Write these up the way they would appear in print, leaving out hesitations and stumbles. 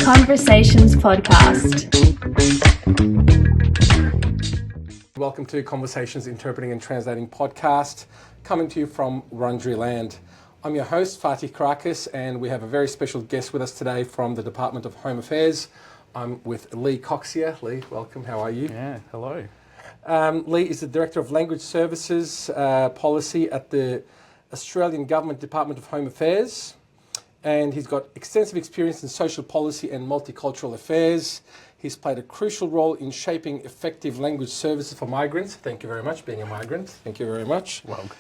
Conversations Podcast. Welcome to Conversations Interpreting and Translating Podcast, coming to you from Wurundjeri Land. I'm your host, Fatih, and we have a very special guest with us today from the Department of Home Affairs. I'm with Leigh Cox here. Leigh, welcome. How are you? Yeah, hello. Leigh is the Director of Language Services Policy at the Australian Government Department of Home Affairs, and he's got extensive experience in social policy and multicultural affairs. He's played a crucial role in shaping effective language services for migrants. Thank you very much, being a migrant. Thank you very much. Welcome.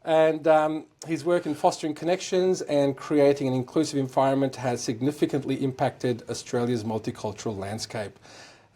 And his work in fostering connections and creating an inclusive environment has significantly impacted Australia's multicultural landscape.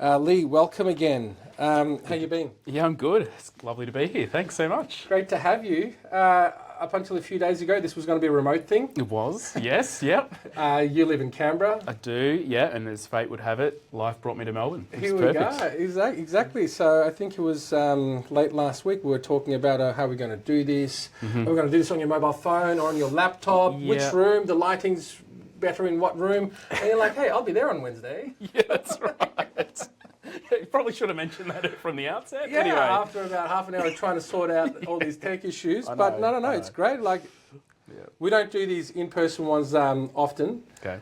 Leigh, welcome again. How you been? Yeah, I'm good. It's lovely to be here. Thanks so much. Great to have you. Up until a few days ago, this was going to be a remote thing. It was, yes, yep. You live in Canberra. I do, yeah, and as fate would have it, life brought me to Melbourne. Here we go, exactly. So I think it was late last week we were talking about how we're going to do this. Are we going to do this on your mobile phone or on your laptop? Yeah. Which room? The lighting's better in what room? And you're like, hey, I'll be there on Wednesday. Yeah, that's right. You probably should have mentioned that from the outset. Yeah, anyway. after about half an hour of trying to sort out all these tech issues. I But know, no, it's great. Like, we don't do these in-person ones often. Okay.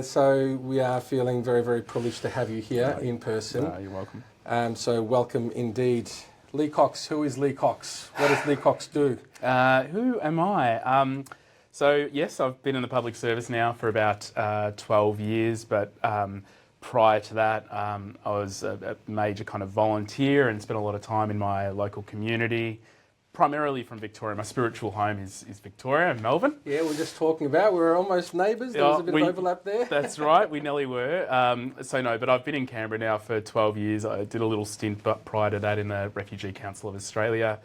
So we are feeling very, very privileged to have you here in person. You're welcome. So welcome indeed. Leigh Cox, who is Leigh Cox? What does Leigh Cox do? Who am I? So, yes, I've been in the public service now for about 12 years, but prior to that, I was a major kind of volunteer and spent a lot of time in my local community, primarily from Victoria. My spiritual home is Victoria and Melbourne. Yeah, we're just talking about, we're almost neighbours. There was a bit of overlap there. That's right, we nearly were. But I've been in Canberra now for 12 years. I did a little stint prior to that in the Refugee Council of Australia.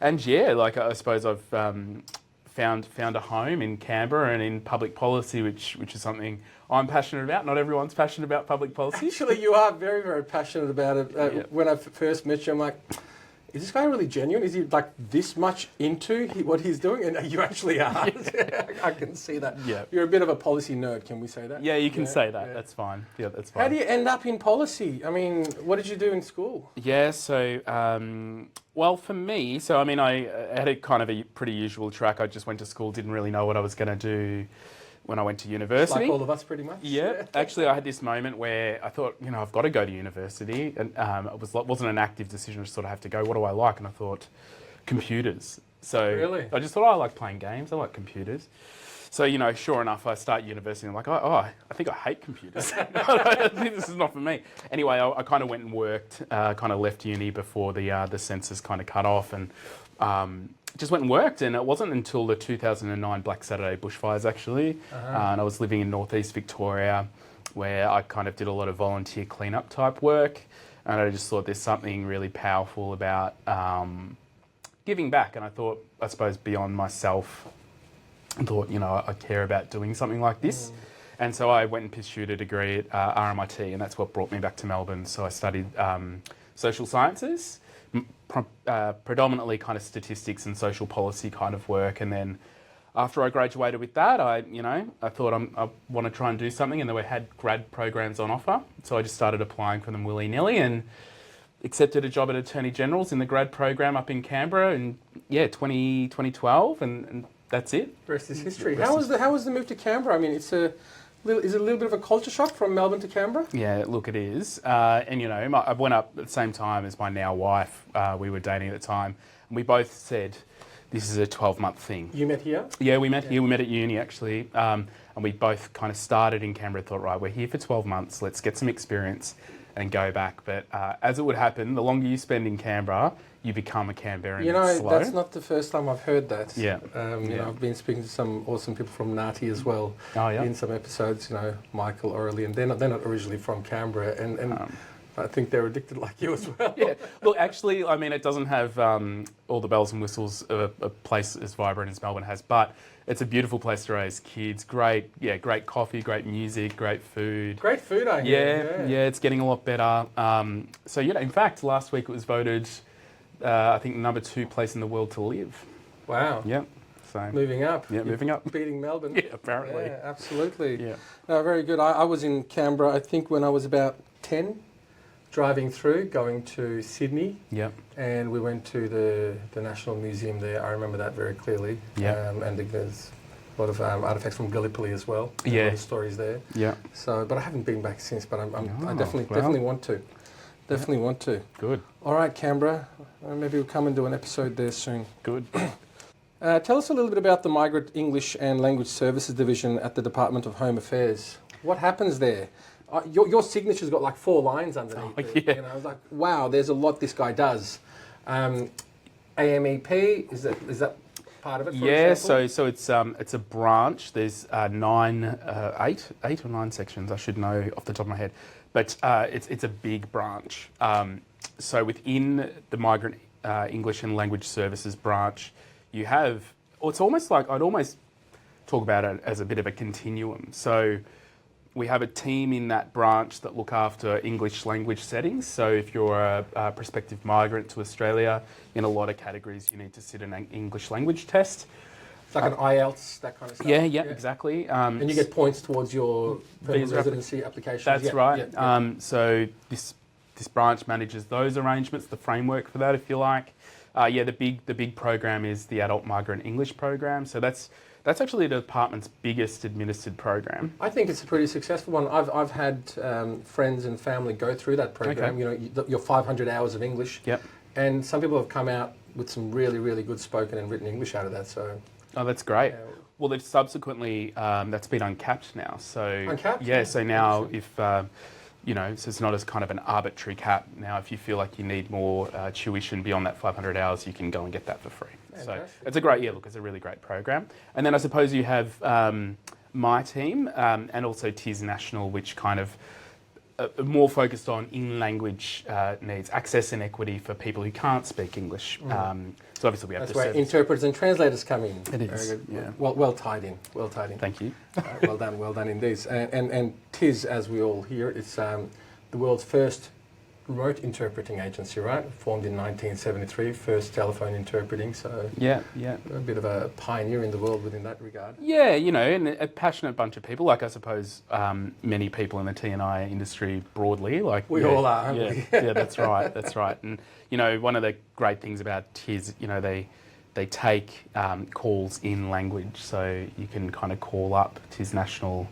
And yeah, like I suppose I've found a home in Canberra and in public policy, which is something I'm passionate about. Not everyone's passionate about public policy. Actually, you are very, very passionate about it. When I first met you, I'm like, is this guy really genuine? Is he like this much into what he's doing? And you actually are. Yeah. I can see that. Yeah. You're a bit of a policy nerd, can we say that? Yeah, you can say that. Yeah. That's fine. Yeah, that's fine. How do you end up in policy? I mean, what did you do in school? Yeah, so, well, for me, I had a kind of a pretty usual track. I just went to school, didn't really know what I was going to do when I went to university. Like all of us, pretty much. Yeah. Actually, I had this moment where I thought, I've got to go to university. And it wasn't an active decision. I just sort of have to go. What do I like? And I thought, computers. So really? I just thought, I like playing games. I like computers. So, sure enough, I start university and I'm like, I think I hate computers. I think this is not for me. Anyway, I kind of went and worked, kind of left uni before the census kind of cut off and just went and worked. And it wasn't until the 2009 Black Saturday bushfires, actually. And I was living in northeast Victoria where I kind of did a lot of volunteer cleanup type work. And I just thought there's something really powerful about giving back. And I thought, I suppose, beyond myself, I thought, I care about doing something like this. And so I went and pursued a degree at RMIT, and that's what brought me back to Melbourne. So I studied social sciences, predominantly kind of statistics and social policy kind of work. And then after I graduated with that, I thought I want to try and do something, and they had grad programs on offer. So I just started applying for them willy-nilly and accepted a job at Attorney General's in the grad program up in Canberra in 2012, and that's it. The rest is history. How was the move to Canberra? I mean, is it a little bit of a culture shock from Melbourne to Canberra? Yeah, look, it is. I went up at the same time as my now wife. We were dating at the time. And we both said, this is a 12-month thing. You met here? Yeah, we met here. We met at uni, actually. And we both kind of started in Canberra, thought, right, we're here for 12 months. Let's get some experience and go back. But as it would happen, the longer you spend in Canberra, you become a Canberran slow. That's not the first time I've heard that. Yeah. I've been speaking to some awesome people from Nati as well in some episodes, Michael, Orly, and they're not originally from Canberra, and I think they're addicted like you as well. Yeah. Look, actually, it doesn't have all the bells and whistles of a place as vibrant as Melbourne has, but it's a beautiful place to raise kids. Great coffee, great music, great food. Great food, I hear. Yeah, it's getting a lot better. In fact, last week it was voted, I think, number 2 place in the world to live. Wow. Yeah. So Moving up. Yeah, moving up. Beating Melbourne. Yeah, apparently. Yeah, absolutely. Yeah. No, very good. I was in Canberra, I think, when I was about 10, driving through, going to Sydney. Yep. And we went to the National Museum there. I remember that very clearly. Yeah. And there's a lot of artifacts from Gallipoli as well. Yeah. A lot of stories there. Yeah. So, but I haven't been back since. But I Oh, definitely want to. Definitely want to. Good. All right, Canberra. Maybe we'll come and do an episode there soon. Good. Tell us a little bit about the Migrant English and Language Services Division at the Department of Home Affairs. What happens there? Your signature's got like 4 lines underneath it. Yeah. You know, I was like, wow, there's a lot this guy does. AMEP, is that part of it? For example? so it's a branch. There's 8 or 9 sections. I should know off the top of my head, but it's a big branch. So within the Migrant English and Language Services branch, you have. Or it's almost like I'd almost talk about it as a bit of a continuum. So we have a team in that branch that look after English language settings. So if you're a prospective migrant to Australia, in a lot of categories, you need to sit an English language test. It's like an IELTS, that kind of stuff. Yeah, exactly. And you get points towards your permanent Visa residency application. That's right. Yeah. So this branch manages those arrangements, the framework for that, if you like. The big program is the Adult Migrant English program. So that's actually the department's biggest administered program. I think it's a pretty successful one. I've had friends and family go through that program. Okay. You know, your 500 hours of English. Yep. And some people have come out with some really, really good spoken and written English out of that. So. Oh, that's great. Yeah. Well, they've subsequently that's been uncapped now. So Uncapped? Yeah. So now if so it's not as kind of an arbitrary cap. Now, if you feel like you need more tuition beyond that 500 hours, you can go and get that for free. Fantastic. So it's a great, it's a really great program. And then I suppose you have my team and also TIS National, which kind of more focused on in-language needs, access and equity for people who can't speak English. So obviously we have That's where interpreters and translators come in. It is. Very good. Yeah. Well tied in. Well tied in. Thank you. Well done indeed. And TIS, as we all hear, it's the world's first remote interpreting agency, right? Formed in 1973, first telephone interpreting. So Yeah. a bit of a pioneer in the world within that regard. Yeah, and a passionate bunch of people, like I suppose many people in the T&I industry broadly. Like We all are, aren't yeah, we? Yeah, that's right. And, one of the great things about TIS, they take calls in language. So you can kind of call up TIS National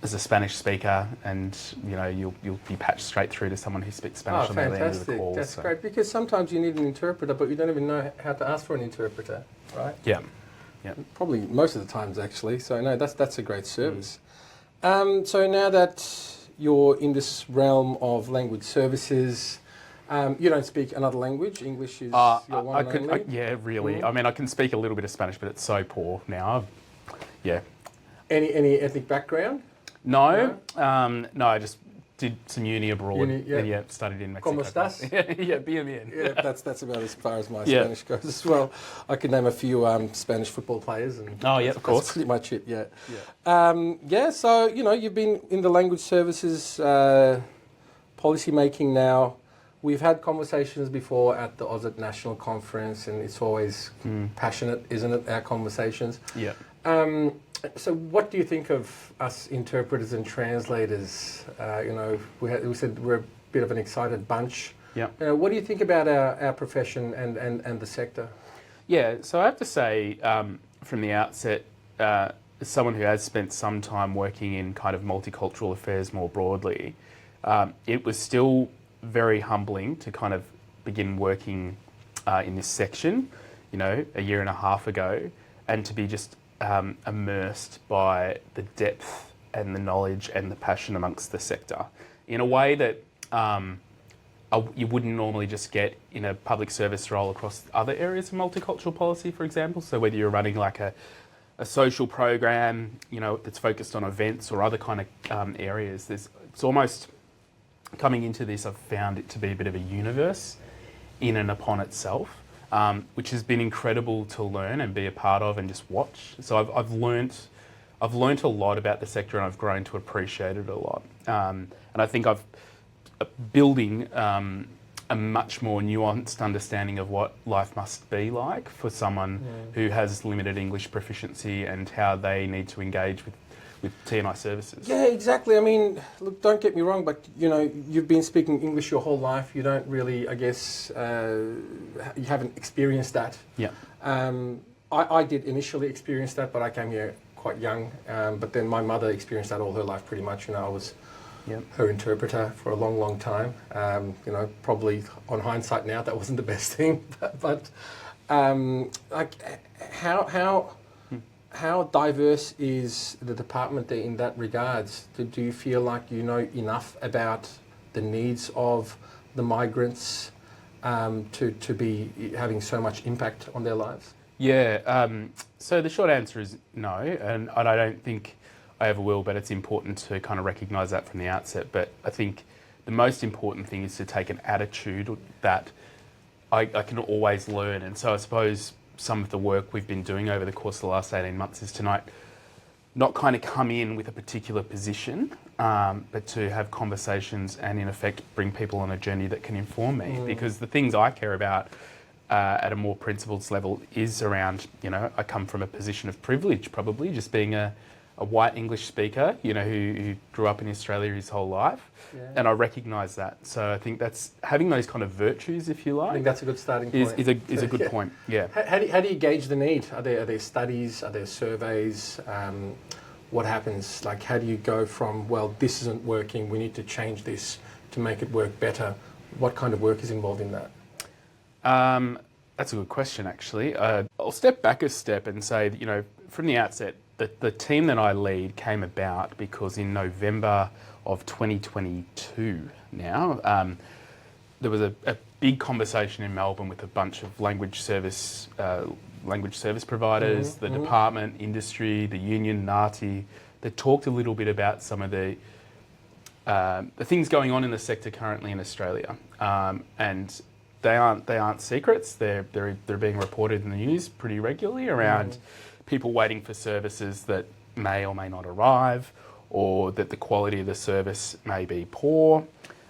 as a Spanish speaker and, you'll be patched straight through to someone who speaks Spanish on the other end of the call. That's great, because sometimes you need an interpreter, but you don't even know how to ask for an interpreter, right? Yeah. Probably most of the times, actually. So no, that's a great service. So now that you're in this realm of language services, you don't speak another language. English is your one and only. Really. I mean, I can speak a little bit of Spanish, but it's so poor now. Yeah. Any ethnic background? No. I just did some uni abroad. And studied in Mexico. ¿Cómo estás? Bien, bien. Yeah, that's about as far as my Spanish goes as well. I could name a few Spanish football players. And of course. That's pretty much it, so, you've been in the language services policy making now. We've had conversations before at the AUSIT National Conference, and it's always passionate, isn't it, our conversations? Yeah. So what do you think of us interpreters and translators? We said we're a bit of an excited bunch. Yeah. What do you think about our profession and the sector? Yeah, so I have to say from the outset, as someone who has spent some time working in kind of multicultural affairs more broadly, it was still very humbling to kind of begin working in this section, a year and a half ago, and to be just immersed by the depth and the knowledge and the passion amongst the sector in a way that you wouldn't normally just get in a public service role across other areas of multicultural policy, for example. So whether you're running like a social program, that's focused on events or other kind of areas, it's almost coming into this, I've found it to be a bit of a universe in and upon itself. Which has been incredible to learn and be a part of and just watch. So I've learnt a lot about the sector, and I've grown to appreciate it a lot. And I think building a much more nuanced understanding of what life must be like for someone who has limited English proficiency and how they need to engage with T&I services. Yeah, exactly. I mean, look, don't get me wrong, but you know, you've been speaking English your whole life. You don't really, I guess, you haven't experienced that. Yeah. I did initially experience that, but I came here quite young. But then my mother experienced that all her life, pretty much. You know, I was her interpreter for a long, long time. You know, probably on hindsight now, that wasn't the best thing. But like, how diverse is the department there in that regards? Do you feel like you know enough about the needs of the migrants to be having so much impact on their lives? Yeah, so the short answer is no, and I don't think I ever will, but it's important to kind of recognise that from the outset. But I think the most important thing is to take an attitude that I can always learn. And so I suppose some of the work we've been doing over the course of the last 18 months is to not kind of come in with a particular position, but to have conversations and in effect bring people on a journey that can inform me. Because the things I care about at a more principles level is around, you know, I come from a position of privilege, probably just being a white English speaker, you know, who grew up in Australia his whole life. Yeah. And I recognise that. So I think that's having those kind of virtues, if you like. I think that's a good starting point. Is a good point, yeah. How do you gauge the need? Are there studies? Are there surveys? What happens? Like, how do you go from, well, this isn't working, we need to change this to make it work better? What kind of work is involved in that? That's a good question, actually. I'll step back a step and say that, you know, from the outset, the team that I lead came about because in November of 2022 now, there was a big conversation in Melbourne with a bunch of language service providers, the department, industry, the union, NATI, that talked a little bit about some of the things going on in the sector currently in Australia. And they aren't secrets. They're being reported in the news pretty regularly around people waiting for services that may or may not arrive, or that the quality of the service may be poor,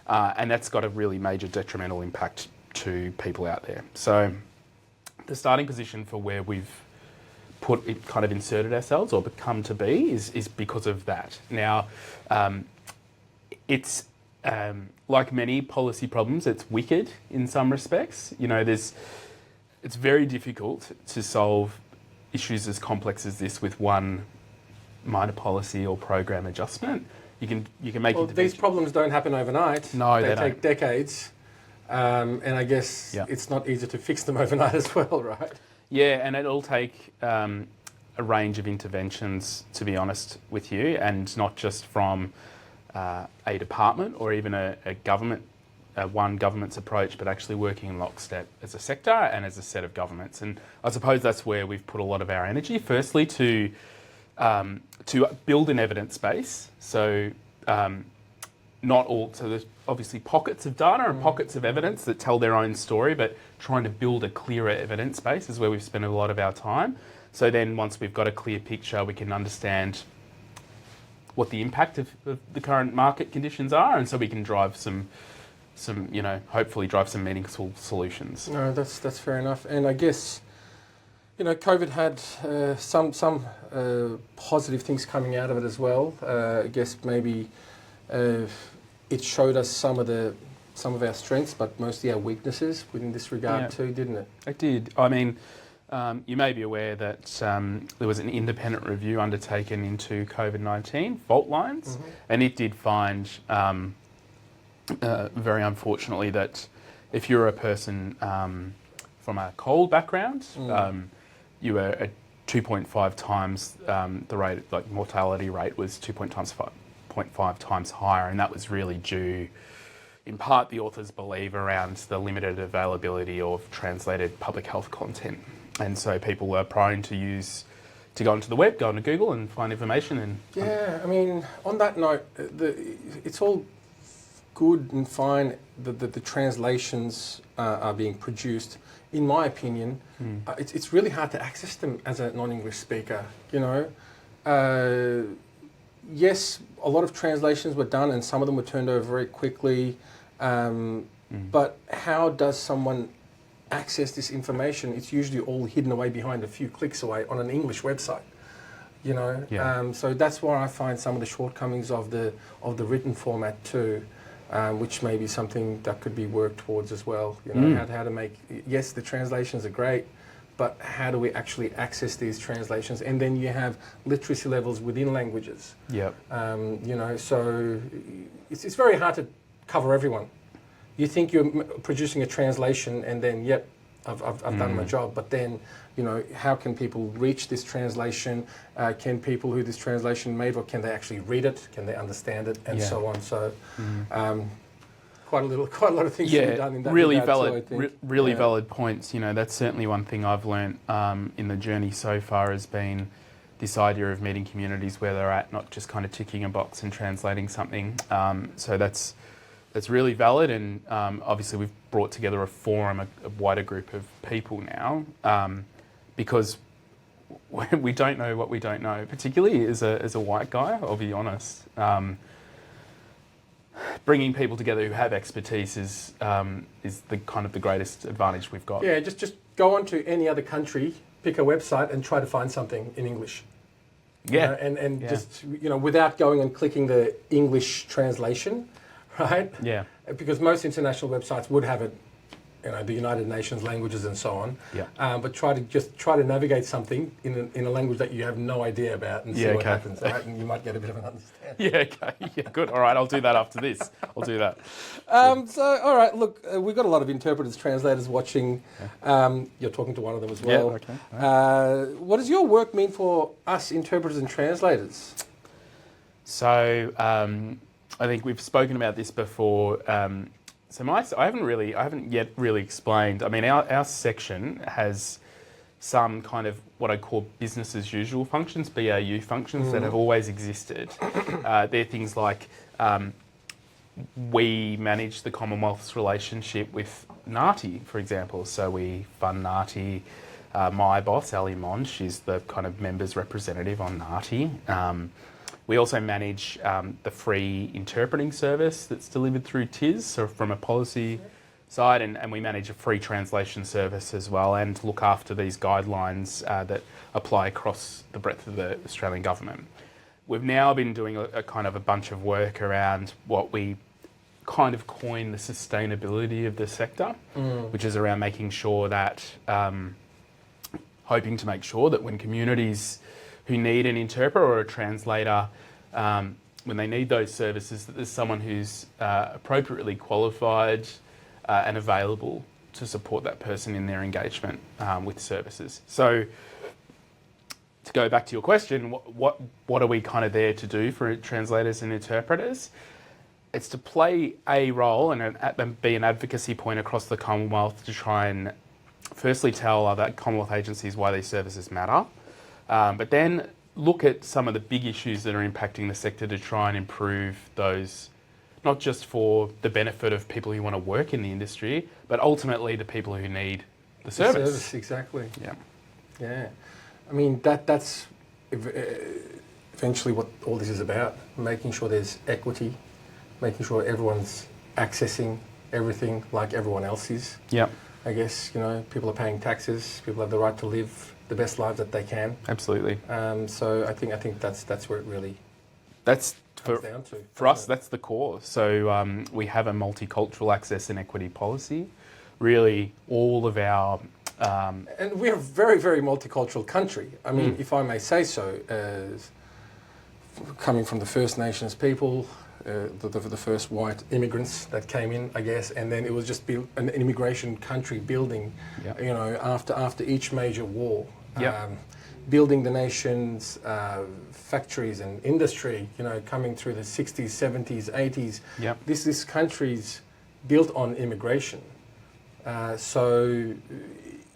and that's got a really major detrimental impact to people out there. So the starting position for where we've kind of inserted ourselves or become to be is because of that. Now, it's like many policy problems, it's wicked in some respects. You know, it's very difficult to solve issues as complex as this with one minor policy or program adjustment. You can make it. These problems don't happen overnight. No, they take decades, and I guess it's not easy to fix them overnight as well, right? Yeah, and it'll take a range of interventions, to be honest with you, and not just from a department or even a government. One government's approach, but actually working in lockstep as a sector and as a set of governments. And I suppose that's where we've put a lot of our energy. Firstly, to build an evidence base. So there's obviously pockets of data and pockets of evidence that tell their own story, but trying to build a clearer evidence base is where we've spent a lot of our time. So then once we've got a clear picture, we can understand what the impact of the current market conditions are, and so we can drive some, you know, hopefully drive some meaningful solutions. No, that's fair enough. And I guess, you know, COVID had some positive things coming out of it as well. I guess maybe it showed us some of our strengths, but mostly our weaknesses within this regard too, didn't it? It did. I mean, you may be aware that there was an independent review undertaken into COVID-19 fault lines, and it did find, very unfortunately, that if you're a person from a cold background, you were at 2.5 times the rate, like mortality rate was 2.5 times higher, and that was really due, in part, the authors believe, around the limited availability of translated public health content. And so people were prone to go onto the web, go onto Google and find information. And yeah, I mean, on that note, it's all good and fine that the translations are being produced. In my opinion, it's really hard to access them as a non-English speaker, you know. Yes, a lot of translations were done and some of them were turned over very quickly. but how does someone access this information? It's usually all hidden away behind a few clicks away on an English website. So that's where I find some of the shortcomings of the written format too, which may be something that could be worked towards as well. How to make, yes, the translations are great, but how do we actually access these translations? And then you have literacy levels within languages. So it's very hard to cover everyone. You think you're producing a translation and then, yep, I've done my job, but then, how can people reach this translation? Can people who this translation made, or can they actually read it? Can they understand it? And so on. So, quite a lot of things to be done in that really regard valid, too, really valid points. That's certainly one thing I've learnt in the journey so far has been this idea of meeting communities where they're at, not just kind of ticking a box and translating something. So that's really valid, and obviously we've brought together a forum, a wider group of people now, because we don't know what we don't know, particularly as a white guy, I'll be honest. Bringing people together who have expertise is the kind of the greatest advantage we've got. Yeah, just go on to any other country, pick a website and try to find something in English. Just, without going and clicking the English translation, right? Yeah. Because most international websites would have it, the United Nations languages and so on. Yeah. But try to navigate something in a language that you have no idea about and see what happens, right? And you might get a bit of an understanding. Yeah, okay. Yeah, good. All right, I'll do that after this. I'll do that. All right, look, we've got a lot of interpreters, translators watching. You're talking to one of them as well. Yeah, okay. Right. What does your work mean for us interpreters and translators? So, I think we've spoken about this before. I haven't yet really explained. I mean, our section has some kind of what I call business as usual functions, BAU functions that have always existed. They're things like we manage the Commonwealth's relationship with NAATI, for example. So we fund NAATI. My boss, Ali Mon, she's the kind of members representative on NAATI. We also manage the free interpreting service that's delivered through TIS, so from a policy side, and we manage a free translation service as well, and look after these guidelines that apply across the breadth of the Australian government. We've now been doing a kind of a bunch of work around what we kind of coin the sustainability of the sector, which is around making sure that, hoping to make sure that when communities who need an interpreter or a translator, when they need those services, that there's someone who's appropriately qualified and available to support that person in their engagement with services. So, to go back to your question, what are we kind of there to do for translators and interpreters? It's to play a role and be an advocacy point across the Commonwealth to try and firstly tell other Commonwealth agencies why these services matter, but then look at some of the big issues that are impacting the sector to try and improve those, not just for the benefit of people who want to work in the industry, but ultimately the people who need the service. The service, exactly. Yeah. I mean, that's eventually what all this is about, making sure there's equity, making sure everyone's accessing everything like everyone else is. Yeah. I guess, people are paying taxes, people have the right to live the best lives that they can. Absolutely. So I think that's where it really comes down to. For us, that's the core. So we have a multicultural access and equity policy. Really, all of our... and we're a very, very multicultural country. I mean, if I may say so, coming from the First Nations people, the first white immigrants that came in, I guess, and then it was just an immigration country building, after each major war, building the nation's factories and industry, coming through the 60s, 70s, 80s. Yep. This country's built on immigration, so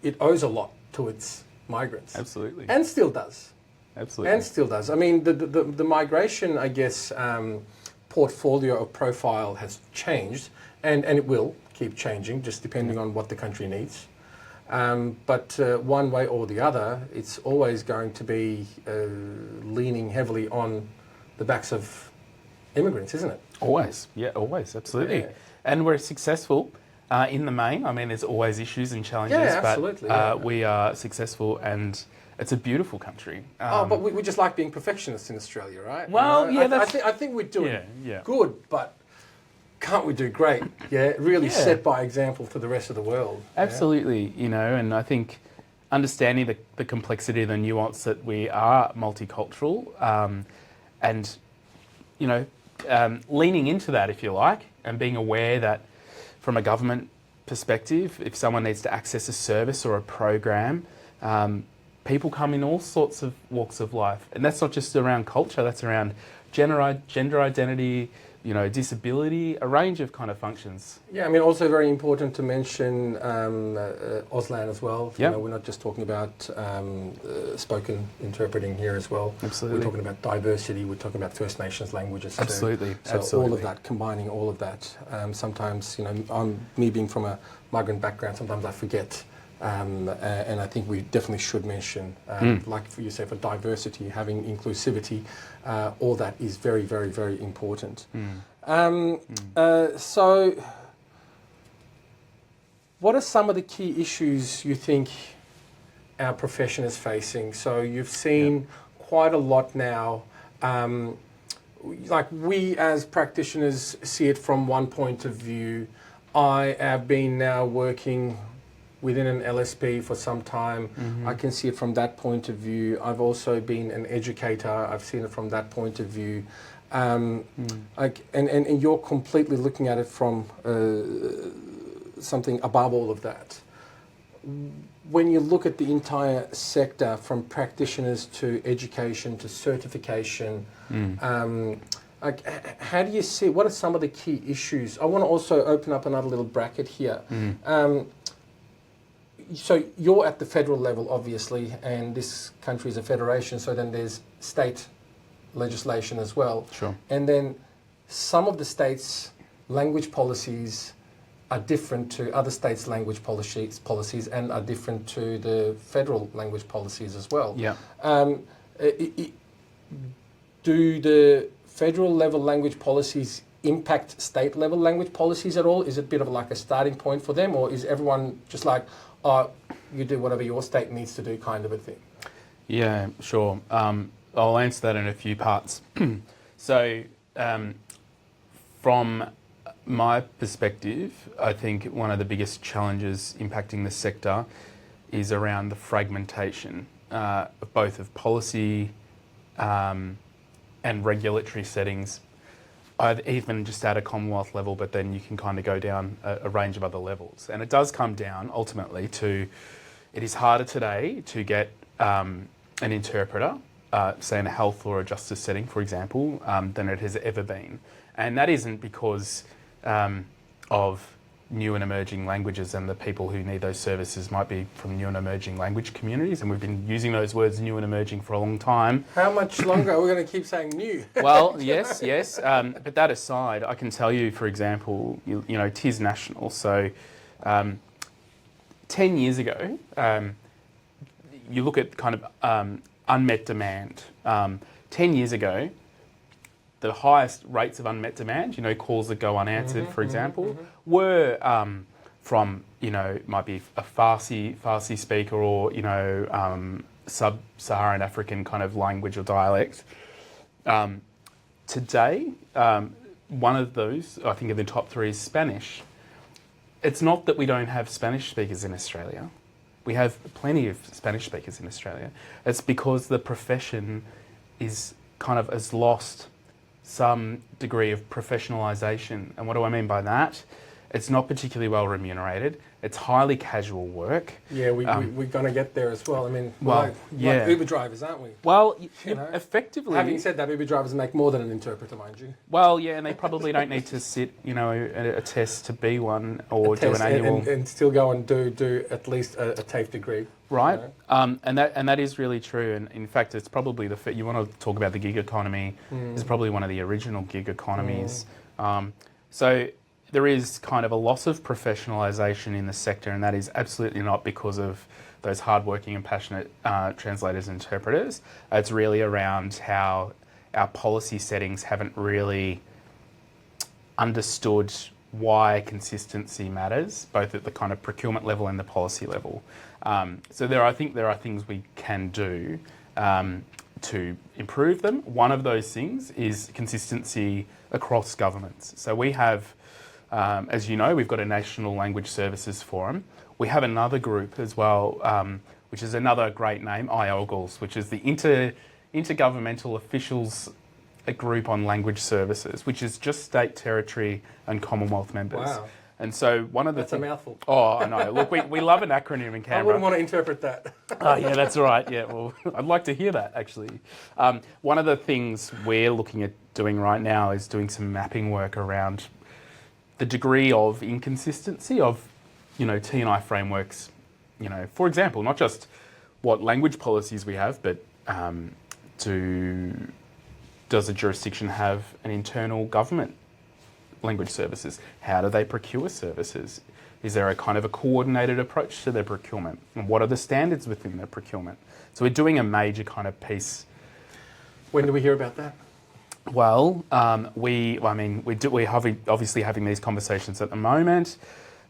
it owes a lot to its migrants. Absolutely. And still does. Absolutely. And still does. I mean, the migration, I guess, portfolio or profile has changed, and it will keep changing, just depending on what the country needs. But one way or the other, it's always going to be leaning heavily on the backs of immigrants, isn't it? Always. Yeah, always. Absolutely. Yeah. And we're successful. In the main, I mean, there's always issues and challenges, Yeah, absolutely, but we are successful and it's a beautiful country. But we just like being perfectionists in Australia, right? Well, yeah, I think we're doing yeah. good, but can't we do great? Yeah, really set by example to the rest of the world. Absolutely, you know, and I think understanding the complexity, the nuance that we are multicultural, and, you know, leaning into that, if you like, and being aware that from a government perspective, if someone needs to access a service or a program, people come in all sorts of walks of life. And that's not just around culture, that's around gender identity, you know, disability, a range of kind of functions. Yeah, I mean, also very important to mention Auslan as well. Yep. You know, we're not just talking about spoken interpreting here as well. Absolutely. We're talking about diversity, we're talking about First Nations languages too. Absolutely. So Absolutely. all of that, combining all of that. Sometimes, you know, me being from a migrant background, sometimes I forget. And I think we definitely should mention, like you say, for diversity, having inclusivity, all that is very, very, very important. So, what are some of the key issues you think our profession is facing? So you've seen quite a lot now. Like we as practitioners see it from one point of view. I have been now working within an LSP for some time. I can see it from that point of view. I've also been an educator. I've seen it from that point of view. Like, and you're completely looking at it from something above all of that. When you look at the entire sector, from practitioners to education to certification, like, how do you see, what are some of the key issues? I want to also open up another little bracket here. So you're at the federal level, obviously, and this country is a federation, so then there's state legislation as well. Sure. And then some of the states' language policies are different to other states' language policies and are different to the federal language policies as well. Yeah. Do the federal level language policies impact state level language policies at all? Is it a bit of like a starting point for them, or is everyone just like, oh, you do whatever your state needs to do kind of a thing? Yeah, sure. I'll answer that in a few parts. So, from my perspective, I think one of the biggest challenges impacting the sector is around the fragmentation, both of policy and regulatory settings, even just at a Commonwealth level, but then you can kind of go down a range of other levels. And it does come down ultimately to, it is harder today to get an interpreter, say in a health or a justice setting, for example, than it has ever been. And that isn't because of new and emerging languages, and the people who need those services might be from new and emerging language communities, and we've been using those words new and emerging for a long time. How much longer are we going to keep saying new? Well, yes. But that aside, I can tell you, for example, you know, tis national. So 10 years ago, you look at kind of unmet demand. 10 years ago, the highest rates of unmet demand, you know, calls that go unanswered, for example, were from, you know, might be a Farsi speaker, or, you know, sub-Saharan African kind of language or dialect. Today, one of those, I think in the top three, is Spanish. It's not that we don't have Spanish speakers in Australia. We have plenty of Spanish speakers in Australia. It's because the profession is kind of has lost some degree of professionalisation. And what do I mean by that? It's not particularly well remunerated. It's highly casual work. Yeah, we're going to get there as well. I mean, well, like Uber drivers, aren't we? Well, you know? Effectively... Having said that, Uber drivers make more than an interpreter, mind you. Well, yeah, and they probably don't need to sit, you know, a test to be one, or do an annual... And still go and do at least a TAFE degree. Right, You know? and that is really true. And in fact, it's probably you want to talk about the gig economy. It's probably one of the original gig economies. So there is kind of a loss of professionalisation in the sector, and that is absolutely not because of those hardworking and passionate translators and interpreters. It's really around how our policy settings haven't really understood why consistency matters, both at the kind of procurement level and the policy level. So I think there are things we can do to improve them. One of those things is consistency across governments. So we have, as you know, we've got a National Language Services Forum. We have another group as well, which is another great name, IOGLS, which is the Intergovernmental Officials Group on Language Services, which is just state, territory and Commonwealth members. Wow. And so one of the That's a mouthful. Oh, I know. Look, we love an acronym in Canberra. I wouldn't want to interpret that. Oh, yeah, that's all right. Yeah, well, I'd like to hear that, actually. One of the things we're looking at doing right now is doing some mapping work around the degree of inconsistency of, T&I frameworks. For example, not just what language policies we have, but does a jurisdiction have an internal government language services? How do they procure services? Is there a kind of a coordinated approach to their procurement? And what are the standards within their procurement? So we're doing a major kind of piece. When do we hear about that? Well, we're obviously having these conversations at the moment.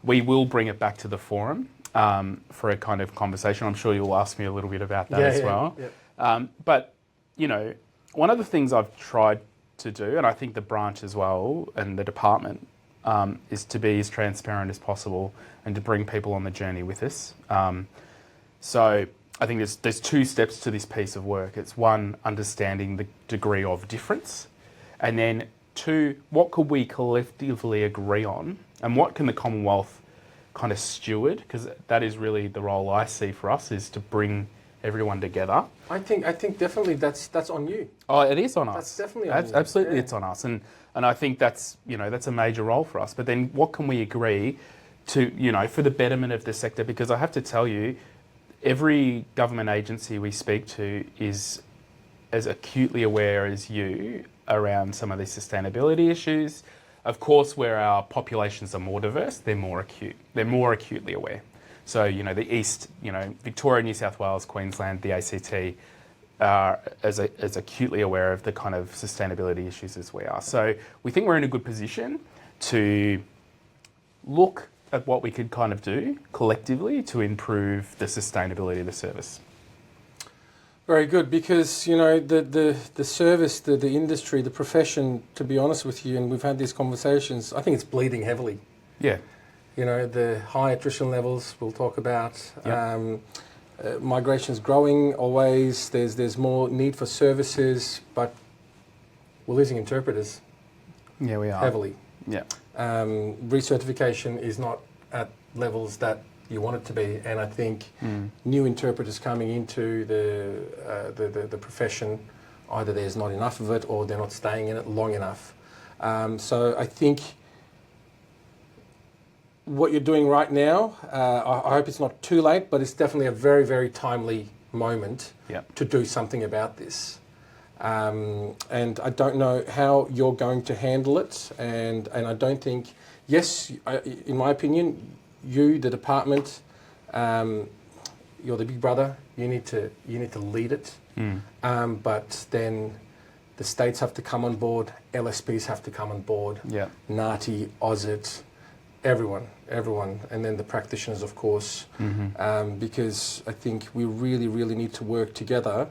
We will bring it back to the forum for a kind of conversation. I'm sure you'll ask me a little bit about that as well. Yeah. But, one of the things I've tried to do, and I think the branch as well and the department, is to be as transparent as possible and to bring people on the journey with us. So I think there's two steps to this piece of work. It's one, understanding the degree of difference, and then two, what could we collectively agree on, and what can the Commonwealth kind of steward? Because that is really the role I see for us, is to bring everyone together. I think definitely that's on you. Oh, it is on us. That's definitely on you. Absolutely, yeah. It's on us, and I think that's that's a major role for us. But then, what can we agree to for the betterment of the sector? Because I have to tell you, every government agency we speak to is as acutely aware as you around some of these sustainability issues. Of course, where our populations are more diverse, they're more acute. They're more acutely aware. So, the East, Victoria, New South Wales, Queensland, the ACT are as acutely aware of the kind of sustainability issues as we are. So we think we're in a good position to look at what we could kind of do collectively to improve the sustainability of the service. Very good, because, the service, the industry, the profession, to be honest with you, and we've had these conversations, I think it's bleeding heavily. Yeah. The high attrition levels we'll talk about. Yep. Migration's growing always. There's more need for services, but we're losing interpreters. Yeah, we are. Heavily. Yeah. Recertification is not at levels that you want it to be, and I think new interpreters coming into the profession, either there's not enough of it or they're not staying in it long enough. So I think what you're doing right now, I hope it's not too late, but it's definitely a very, very timely moment to do something about this. And I don't know how you're going to handle it, and I don't think, yes, in my opinion, you, the department, you're the big brother. You need to lead it. But then the states have to come on board. LSPs have to come on board. Yeah. NATI, AUSIT, everyone, and then the practitioners, of course, because I think we really, really need to work together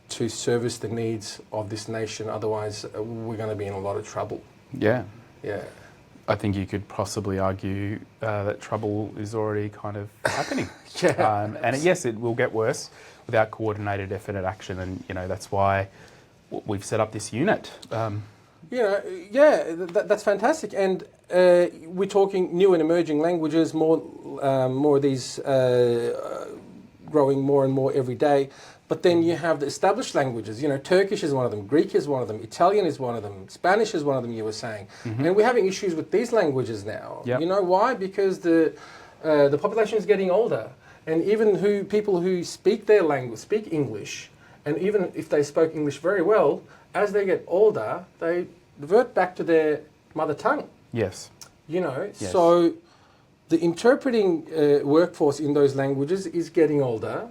to service the needs of this nation. Otherwise, we're going to be in a lot of trouble. Yeah. Yeah. I think you could possibly argue that trouble is already kind of happening. Yeah. And yes, it will get worse without coordinated effort and action, and that's why we've set up this unit. That's fantastic. And we're talking new and emerging languages, more of these growing more and more every day. But then you have the established languages. Turkish is one of them, Greek is one of them, Italian is one of them, Spanish is one of them, you were saying. And we're having issues with these languages now. Yep. You know why? Because the population is getting older. And even people who speak their language, speak English, and even if they spoke English very well, as they get older, they revert back to their mother tongue. Yes. Yes. So the interpreting workforce in those languages is getting older.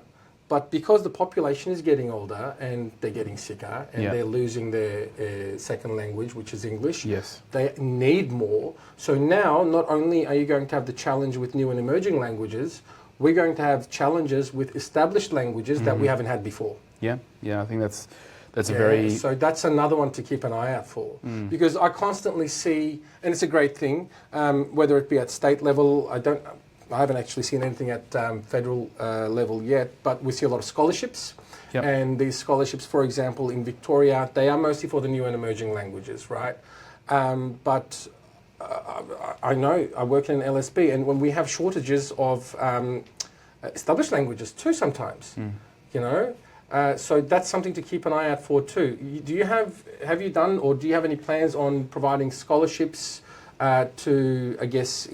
But because the population is getting older and they're getting sicker and they're losing their second language, which is English, they need more. So now, not only are you going to have the challenge with new and emerging languages, we're going to have challenges with established languages that we haven't had before. Yeah, I think that's a very... So that's another one to keep an eye out for. Because I constantly see, and it's a great thing, whether it be at state level, I haven't actually seen anything at federal level yet, but we see a lot of scholarships. And these scholarships, for example, in Victoria, they are mostly for the new and emerging languages, right? But I know, I work in an LSB, and when we have shortages of established languages too sometimes, you know? So that's something to keep an eye out for too. Do you have you done, or do you have any plans on providing scholarships to, I guess,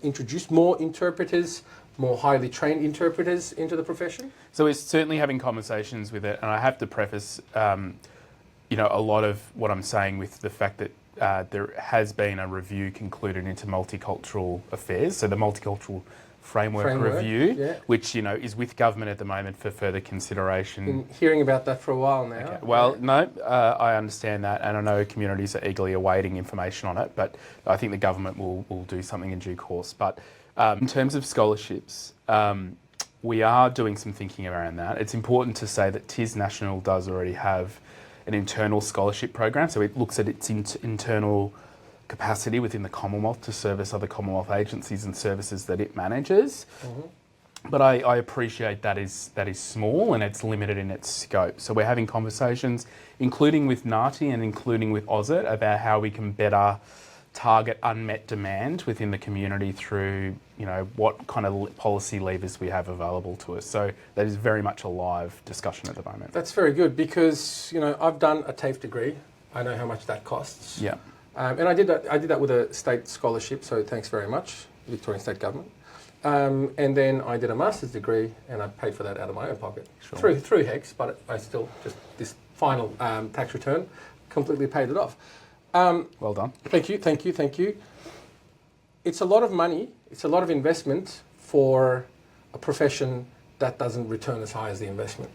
introduce more interpreters, more highly trained interpreters into the profession? So we're certainly having conversations with it, and I have to preface, you know, a lot of what I'm saying with the fact that there has been a review concluded into multicultural affairs, so the multicultural framework review, which, you know, is with government at the moment for further consideration. Been hearing about that for a while now. Okay. Well, no, I understand that, and I know communities are eagerly awaiting information on it, but I think the government will do something in due course. But in terms of scholarships, we are doing some thinking around that. It's important to say that TIS National does already have an internal scholarship program, so it looks at its internal capacity within the Commonwealth to service other Commonwealth agencies and services that it manages. But I appreciate that is small and it's limited in its scope. So we're having conversations, including with NAATI and including with AUSIT, about how we can better target unmet demand within the community through, you know, what kind of policy levers we have available to us. So that is very much a live discussion at the moment. That's very good because, you know, I've done a TAFE degree. I know how much that costs. Yeah. And I did that with a state scholarship, so thanks very much, Victorian State Government. And then I did a master's degree, and I paid for that out of my own pocket through HECS, but I still just this final tax return completely paid it off. Well done. Thank you. It's a lot of money. It's a lot of investment for a profession that doesn't return as high as the investment.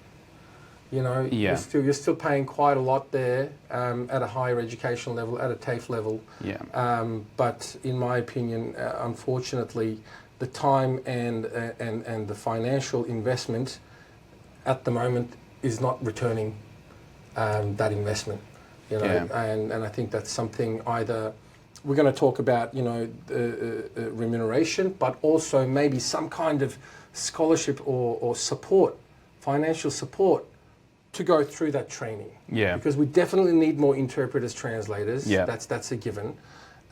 You know, you're still paying quite a lot there at a higher educational level, at a TAFE level. But in my opinion, unfortunately, the time and the financial investment at the moment is not returning that investment. You know, and I think that's something either we're going to talk about, you know, remuneration, but also maybe some kind of scholarship or support, financial support, to go through that training. Because we definitely need more interpreters, translators. That's a given.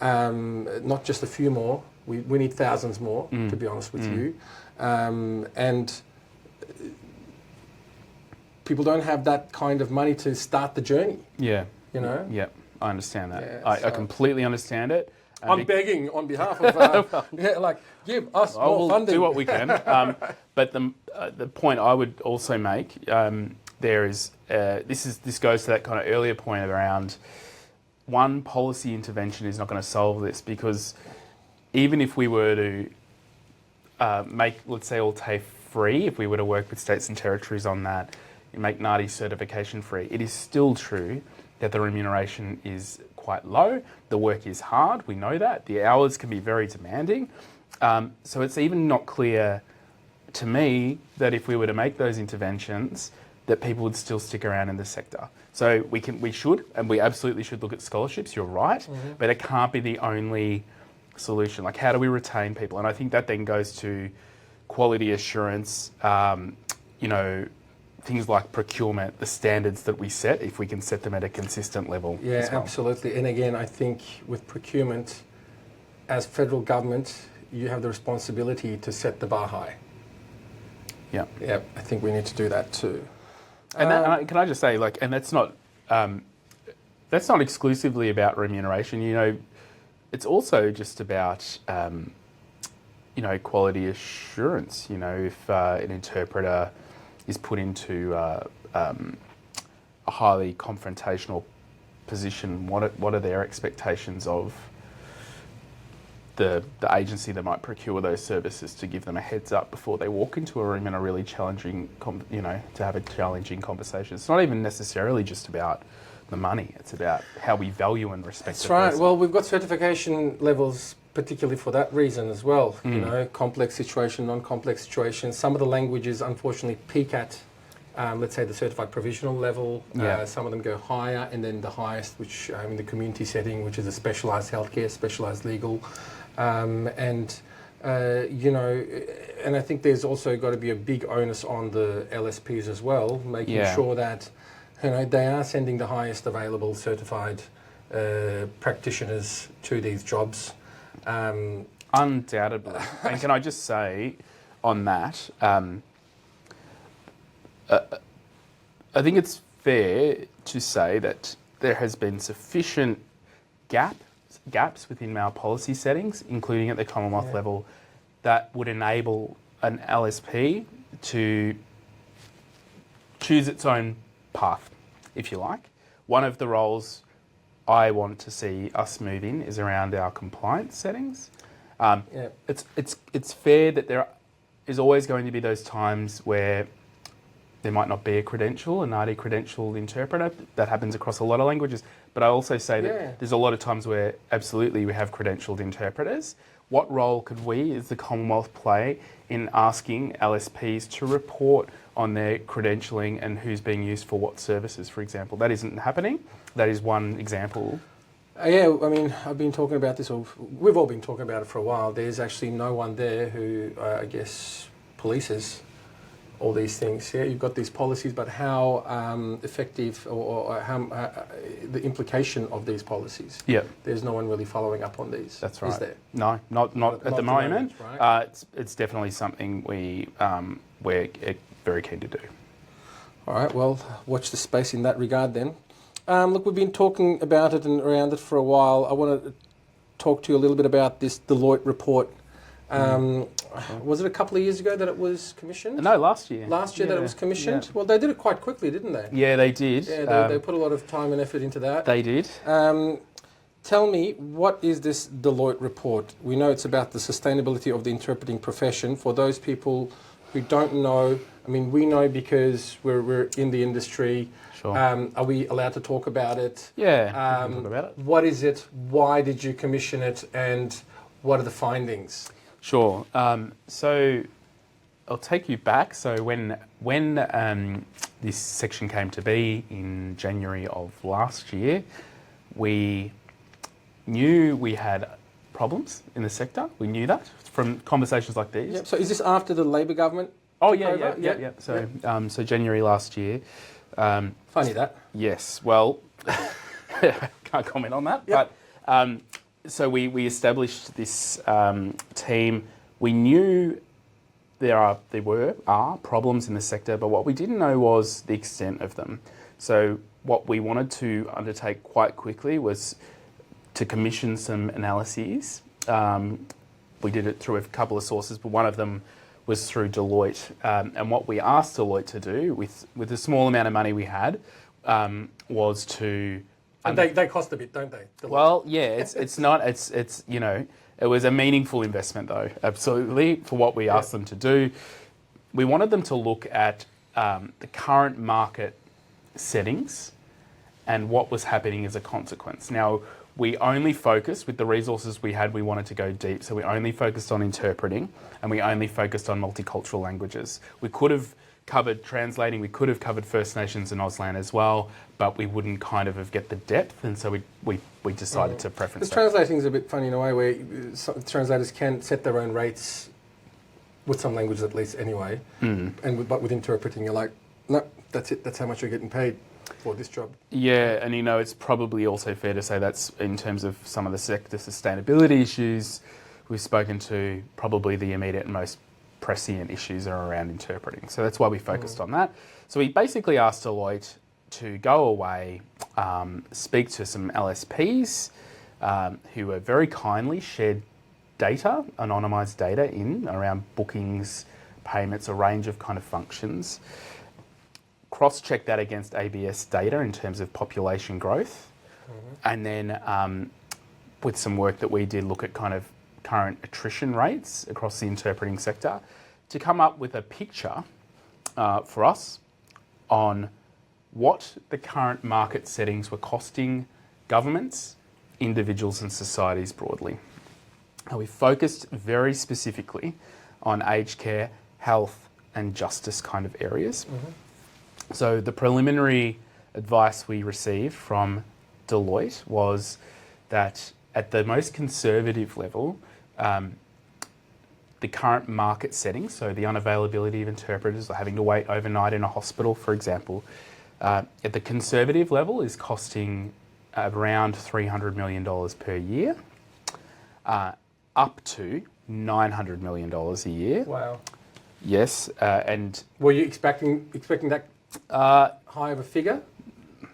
Not just a few more. We need thousands more, to be honest with you. And people don't have that kind of money to start the journey. You know? I understand that. I completely understand it. I'm begging on behalf of, give us more funding. We'll do what we can. But the point I would also make, there is this goes to that kind of earlier point around one policy intervention is not going to solve this, because even if we were to make, let's say, all TAFE free, if we were to work with states and territories on that and make NAATI certification free, it is still true that the remuneration is quite low. The work is hard, we know that. The hours can be very demanding. So it's even not clear to me that if we were to make those interventions, that people would still stick around in the sector. So we should, and we absolutely should look at scholarships, you're right, but it can't be the only solution. Like, how do we retain people? And I think that then goes to quality assurance, you know, things like procurement, the standards that we set, if we can set them at a consistent level. Yeah, absolutely. And again, I think with procurement, as federal government, you have the responsibility to set the bar high. Yeah, I think we need to do that too. And can I just say, like, and that's not exclusively about remuneration. You know, it's also just about, you know, quality assurance. You know, if an interpreter is put into a highly confrontational position, what are their expectations of the agency that might procure those services to give them a heads up before they walk into a room in a really challenging, to have a challenging conversation. It's not even necessarily just about the money. It's about how we value and respect. That's right. Well, we've got certification levels particularly for that reason as well. Complex situation, non-complex situation. Some of the languages unfortunately peak at, let's say, the certified provisional level. Some of them go higher, and then the highest, which in the community setting, which is a specialised healthcare, specialised legal, and I think there's also got to be a big onus on the LSPs as well, making sure that they are sending the highest available certified practitioners to these jobs. Undoubtedly. And can I just say on that, I think it's fair to say that there has been sufficient gaps within our policy settings, including at the Commonwealth level, that would enable an LSP to choose its own path, if you like. One of the roles I want to see us move in is around our compliance settings. It's fair that there is always going to be those times where there might not be a credential, an RD credentialed interpreter. That happens across a lot of languages. But I also say that there's a lot of times where absolutely we have credentialed interpreters. What role could we as the Commonwealth play in asking LSPs to report on their credentialing and who's being used for what services, for example? That isn't happening. That is one example. I've been talking about this, or we've all been talking about it for a while. There's actually no one there who, polices all these things. Yeah, you've got these policies, but how effective or how the implication of these policies. Yeah, there's no one really following up on these. That's right. Is there? No, not at the moment. Right? It's definitely something we're very keen to do. All right. Well, watch the space in that regard then. Look, we've been talking about it and around it for a while. I want to talk to you a little bit about this Deloitte report. Was it a couple of years ago that it was commissioned? No, last year. Last year that it was commissioned? Yeah. Well, they did it quite quickly, didn't they? Yeah, they did. Yeah, they put a lot of time and effort into that. They did. Tell me, what is this Deloitte report? We know it's about the sustainability of the interpreting profession. For those people who don't know, we know because we're in the industry. Sure. Are we allowed to talk about it? Yeah, we can talk about it. What is it? Why did you commission it? And what are the findings? Sure. So I'll take you back. So when this section came to be in January of last year, we knew we had problems in the sector. We knew that from conversations like these. Yep. So is this after the Labor government? Oh, yeah. So January last year. Funny that. Yes. Well, can't comment on that. Yep. But so we established this team. We knew there are problems in the sector, but what we didn't know was the extent of them. So what we wanted to undertake quite quickly was to commission some analyses. We did it through a couple of sources, but one of them was through Deloitte. And what we asked Deloitte to do with the small amount of money we had was to... And they cost a bit, don't they? Deloitte? Well, yeah, it was a meaningful investment though, absolutely, for what we asked them to do. We wanted them to look at the current market settings and what was happening as a consequence. Now, we only focused, with the resources we had, we wanted to go deep, so we only focused on interpreting and we only focused on multicultural languages. We could have covered translating, we could have covered First Nations and Auslan as well, but we wouldn't kind of get the depth, and so we decided to preference that. Translating is a bit funny in a way where translators can set their own rates with some languages at least anyway, but with interpreting you're like, no, that's it, that's how much you're getting paid for this job. Yeah, and it's probably also fair to say that's in terms of some of the sector sustainability issues we've spoken to, probably the immediate and most prescient issues are around interpreting. So that's why we focused on that. So we basically asked Deloitte to go away, speak to some LSPs who were very kindly shared data, anonymised data around bookings, payments, a range of kind of functions. Cross-check that against ABS data in terms of population growth, and then with some work that we did, look at kind of current attrition rates across the interpreting sector to come up with a picture for us on what the current market settings were costing governments, individuals and societies broadly. And we focused very specifically on aged care, health and justice kind of areas. So the preliminary advice we received from Deloitte was that at the most conservative level, the current market settings, so the unavailability of interpreters or having to wait overnight in a hospital, for example, at the conservative level is costing around $300 million per year, up to $900 million a year. Wow. Yes, and... Were you expecting that high of a figure?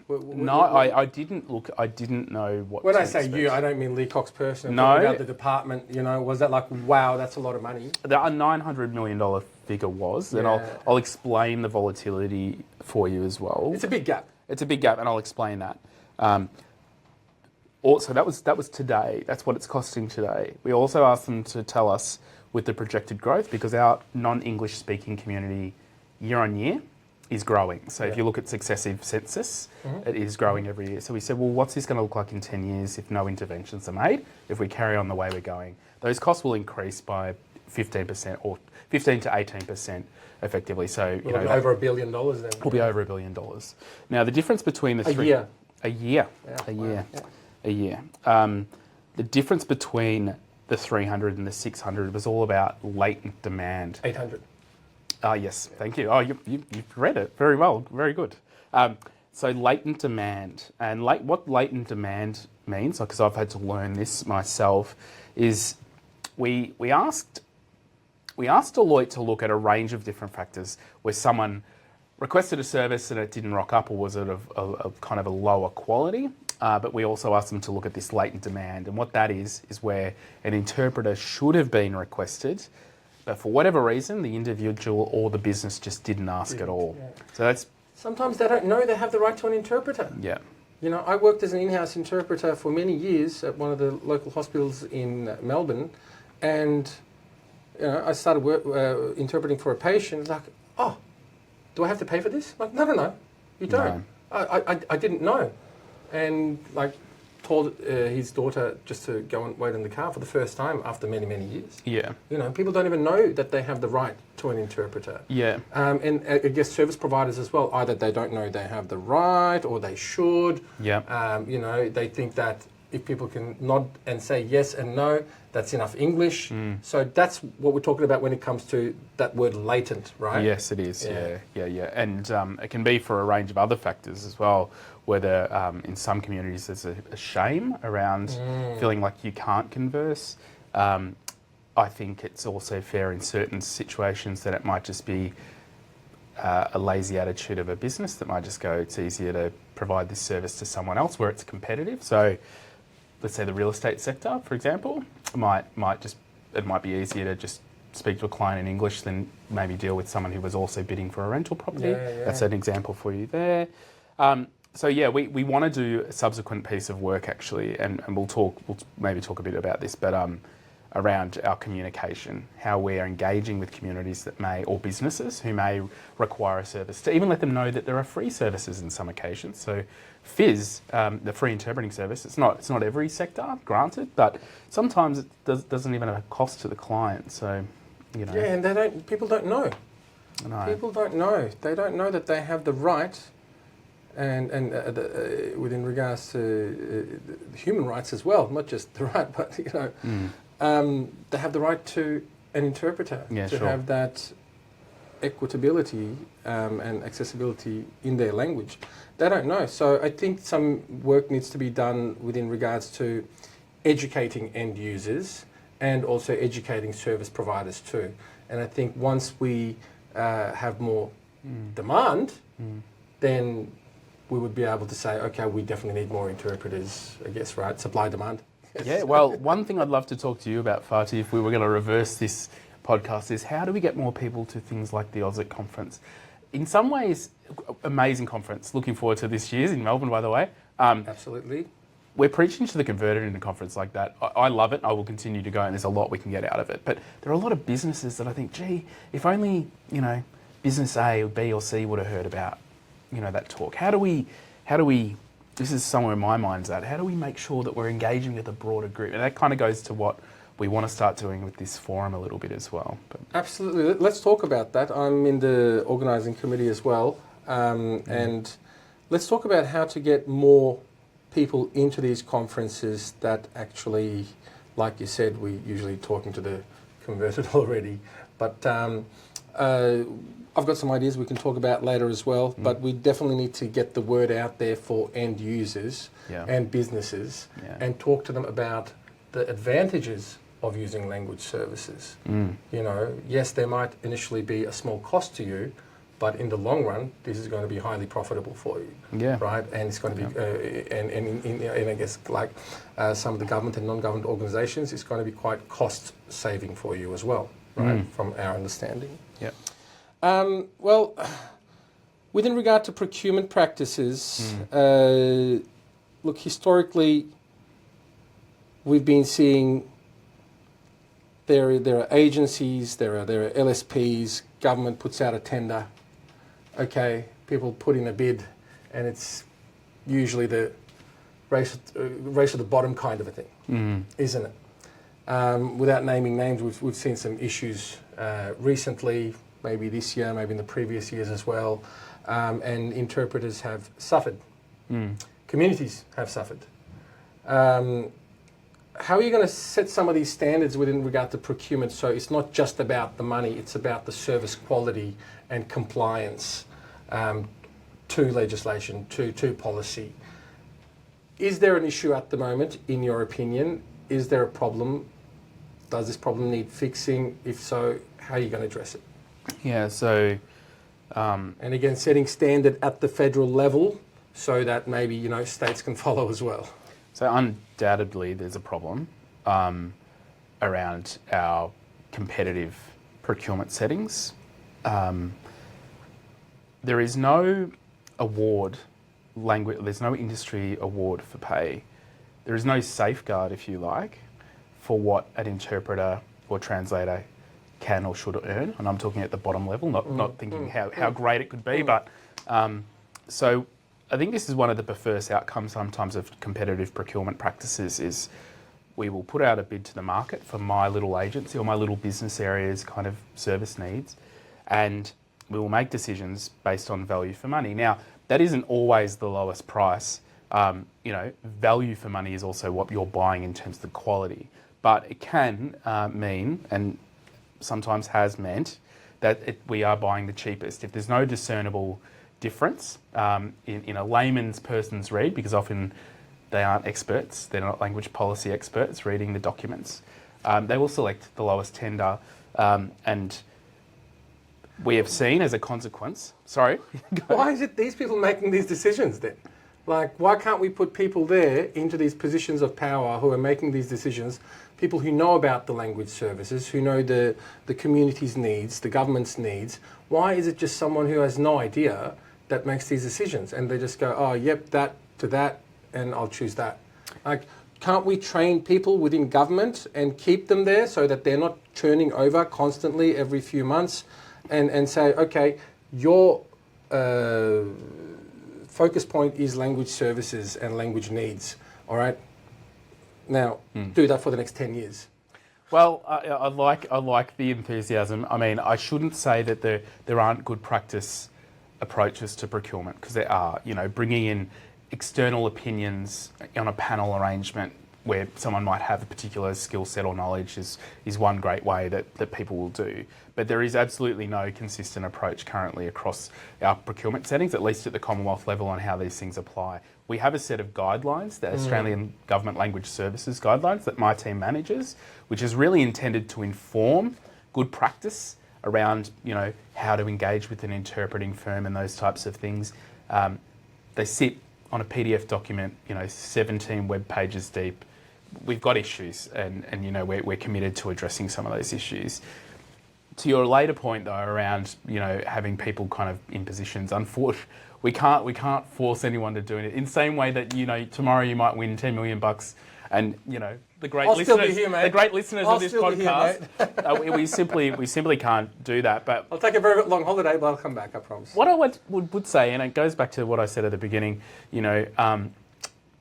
No, I didn't look. I didn't know what. When to I say expect. you, I don't mean Leigh Cox personally. I'm No. talking about the department. You know, was that like, wow, that's a lot of money? The $900 million figure was, and Yeah. I'll explain the volatility for you as well. It's a big gap. It's a big gap, and I'll explain that. Also, that was today. That's what it's costing today. We also asked them to tell us with the projected growth, because our non-English speaking community year on year is growing. So if you look at successive census, it is growing every year. So we said, well, what's this going to look like in 10 years if no interventions are made, if we carry on the way we're going? Those costs will increase by 15% or 15 to 18% effectively. So We'll be over $1 billion then. We'll be over $1 billion. Now, the difference between the three... year. A year. Yeah, A wow, year. yeah. A year. The difference between the 300 and the 600 was all about latent demand. 800. Yes, thank you. Oh, you've read it very well. Very good. So latent demand, and what latent demand means, because I've had to learn this myself, is we asked Deloitte to look at a range of different factors where someone requested a service and it didn't rock up, or was it of kind of a lower quality. But we also asked them to look at this latent demand, and what that is where an interpreter should have been requested, but for whatever reason, the individual or the business just didn't ask at all. Yeah. So that's... Sometimes they don't know they have the right to an interpreter. Yeah. You know, I worked as an in-house interpreter for many years at one of the local hospitals in Melbourne, and you know, I started interpreting for a patient. It's like, oh, do I have to pay for this? Like, no, you don't. No. I didn't know, and like told his daughter just to go and wait in the car for the first time after many years. Yeah. You know, people don't even know that they have the right to an interpreter. Yeah. And I guess service providers as well, either they don't know they have the right or they should. Yeah. You know, they think that if people can nod and say yes and no, that's enough English. So that's what we're talking about when it comes to that word latent, right? Yes, it is. Yeah. And it can be for a range of other factors as well, whether in some communities there's a shame around feeling like you can't converse. I think it's also fair in certain situations that it might just be a lazy attitude of a business that might just go, it's easier to provide this service to someone else where it's competitive. So let's say the real estate sector, for example, it might be easier to just speak to a client in English than maybe deal with someone who was also bidding for a rental property. Yeah. That's an example for you there. So yeah, we want to do a subsequent piece of work actually, and we'll maybe talk a bit about this, but around our communication, how we're engaging with communities that may, or businesses who may require a service, to even let them know that there are free services in some occasions. So FIS, the free interpreting service, it's not every sector, granted, but sometimes it doesn't even have a cost to the client. So, you know. Yeah, and people don't know. No. People don't know. They don't know that they have the right, and within regards to human rights as well, not just the right, but you know, they have the right to an interpreter, to have that equitability and accessibility in their language. They don't know. So I think some work needs to be done within regards to educating end users and also educating service providers too. And I think once we have more demand, then we would be able to say, okay, we definitely need more interpreters, I guess, right? Supply, demand. Yeah, well, one thing I'd love to talk to you about, Fatih, if we were going to reverse this podcast, is how do we get more people to things like the AUSIC conference? In some ways, amazing conference. Looking forward to this year's in Melbourne, by the way. Absolutely. we're preaching to the converted in a conference like that. I love it. I will continue to go, and there's a lot we can get out of it. But there are a lot of businesses that I think, gee, if only, business A or B or C would have heard about, that talk. How do we, this is somewhere my mind's at, how do we make sure that we're engaging with a broader group? And that kind of goes to what we want to start doing with this forum a little bit as well. But absolutely. Let's talk about that. I'm in the organising committee as well. And let's talk about how to get more people into these conferences that actually, like you said, we're usually talking to the converted already. But I've got some ideas we can talk about later as well. But we definitely need to get the word out there for end users and businesses and talk to them about the advantages of using language services. Yes, there might initially be a small cost to you, but in the long run, this is going to be highly profitable for you, right? And it's going to be, and I guess like some of the government and non-government organisations, it's going to be quite cost-saving for you as well, right? From our understanding. Well, within regard to procurement practices, look, historically, we've been seeing there are agencies, there are LSPs, government puts out a tender. Okay, people put in a bid, and it's usually the race to the bottom kind of a thing, isn't it? Without naming names, we've seen some issues recently, maybe this year, maybe in the previous years as well, and interpreters have suffered. Communities have suffered. How are you going to set some of these standards within regard to procurement so it's not just about the money, it's about the service quality and compliance to legislation, to policy? Is there an issue at the moment, in your opinion? Is there a problem? Does this problem need fixing? If so, how are you going to address it? Yeah, so... and again, setting standard at the federal level so that maybe, states can follow as well. So undoubtedly there's a problem around our competitive procurement settings. There is no award, there's no industry award for pay. There is no safeguard, if you like, for what an interpreter or translator can or should earn. And I'm talking at the bottom level, not thinking how great it could be. But so I think this is one of the perverse outcomes sometimes of competitive procurement practices is we will put out a bid to the market for my little agency or my little business area's kind of service needs, and we will make decisions based on value for money. Now, that isn't always the lowest price. Value for money is also what you're buying in terms of the quality. But it can mean, and sometimes has meant, that we are buying the cheapest. If there's no discernible difference in a layman's person's read, because often they aren't experts, they're not language policy experts reading the documents, they will select the lowest tender, and we have seen as a consequence... Sorry? Why is it these people making these decisions then? Like, why can't we put people there into these positions of power who are making these decisions, people who know about the language services, who know the community's needs, the government's needs? Why is it just someone who has no idea that makes these decisions? And they just go, oh, yep, that to that, and I'll choose that. Like, can't we train people within government and keep them there so that they're not turning over constantly every few months and say, okay, your focus point is language services and language needs, all right? Now, do that for the next 10 years. Well, I like the enthusiasm. I mean, I shouldn't say that there aren't good practice approaches to procurement, because there are. Bringing in external opinions on a panel arrangement where someone might have a particular skill set or knowledge is one great way that people will do. But there is absolutely no consistent approach currently across our procurement settings, at least at the Commonwealth level, on how these things apply. We have a set of guidelines, the Australian Government Language Services guidelines that my team manages, which is really intended to inform good practice around, how to engage with an interpreting firm and those types of things. They sit on a PDF document, 17 web pages deep. We've got issues, and we're committed to addressing some of those issues. To your later point, though, around having people kind of in positions, unfortunately, we can't force anyone to do it. In the same way that, you know, tomorrow you might win $10 million and, you know, the great I'll still listeners, be here, mate. the great listeners I'll of this still be here, podcast, we simply can't do that. But I'll take a very long holiday, but I'll come back, I promise. what I would say, and it goes back to what I said at the beginning, you know,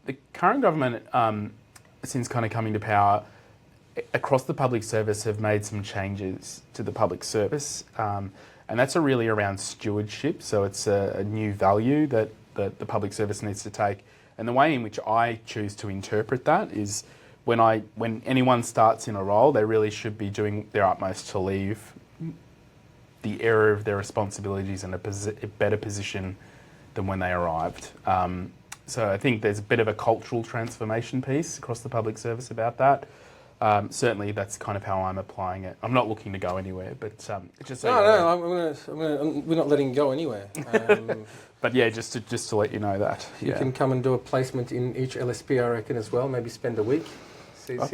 the current government, since kind of coming to power, across the public service have made some changes to the public service, and that's really around stewardship. So it's a new value that the public service needs to take. And the way in which I choose to interpret that is when anyone starts in a role, they really should be doing their utmost to leave the area of their responsibilities in a better position than when they arrived. So I think there's a bit of a cultural transformation piece across the public service about that. Certainly, that's kind of how I'm applying it. I'm not looking to go anywhere, but just so we're not letting go anywhere. But yeah, just to let you know that You can come and do a placement in each LSP, I reckon, as well. Maybe spend a week. I'd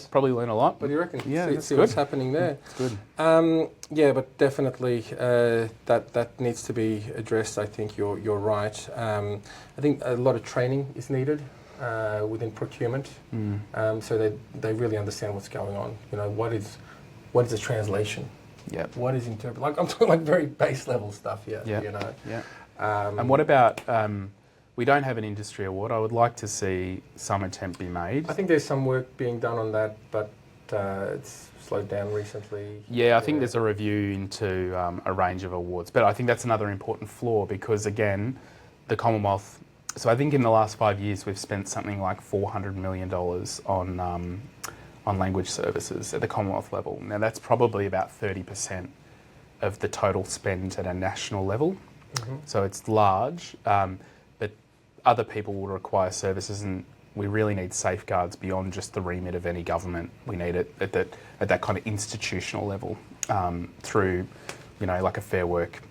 probably learn a lot. What do you reckon? Yeah, see what's happening there. It's good. Yeah, but definitely that needs to be addressed. I think you're right. I think a lot of training is needed within procurement, so they really understand what's going on. You know, what is a translation? Yeah. What is interpret? Like I'm talking like very base level stuff here. Yeah. You know. Yeah. And what about? We don't have an industry award. I would like to see some attempt be made. I think there's some work being done on that, but it's slowed down recently. Yeah, I think there's a review into a range of awards, but I think that's another important flaw because, again, the Commonwealth. So I think in the last 5 years we've spent something like $400 million on language services at the Commonwealth level. Now that's probably about 30% of the total spend at a national level. Mm-hmm. So it's large. But other people will require services, and we really need safeguards beyond just the remit of any government. We need it at that kind of institutional level through, you know, like a Fair Work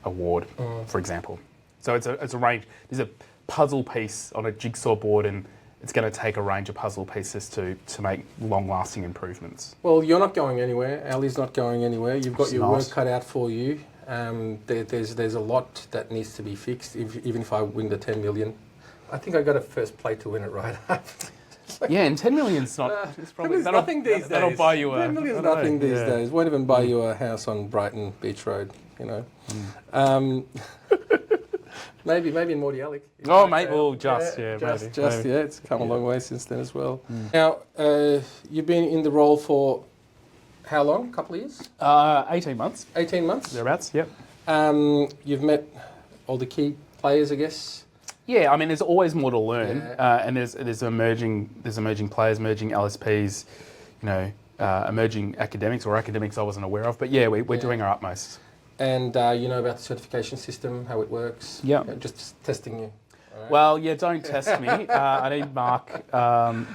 award, for example. So it's a range. There's a puzzle piece on a jigsaw board, and it's going to take a range of puzzle pieces to make long-lasting improvements. Well, you're not going anywhere. Ali's not going anywhere. You've got your work cut out for you. There's a lot that needs to be fixed. Even if I win the 10 million, I think I got a first play to win it right after. Yeah, and 10 million's not. It's probably nothing these days. That'll buy you a. 10 million's nothing these days. Won't even buy you a house on Brighton Beach Road. You know. Maybe in Mordialloc. Oh, mate, well, it's come a long way since then as well. Now, you've been in the role for how long? A couple of years? 18 months. 18 months? Thereabouts, yep. You've met all the key players, I guess? Yeah, I mean, there's always more to learn, and there's emerging players, emerging LSPs, you know, emerging academics or academics I wasn't aware of. But yeah, we're doing our utmost. And you know about the certification system, how it works? Yeah. Just testing you. Right. Well, yeah, don't test me. I need Mark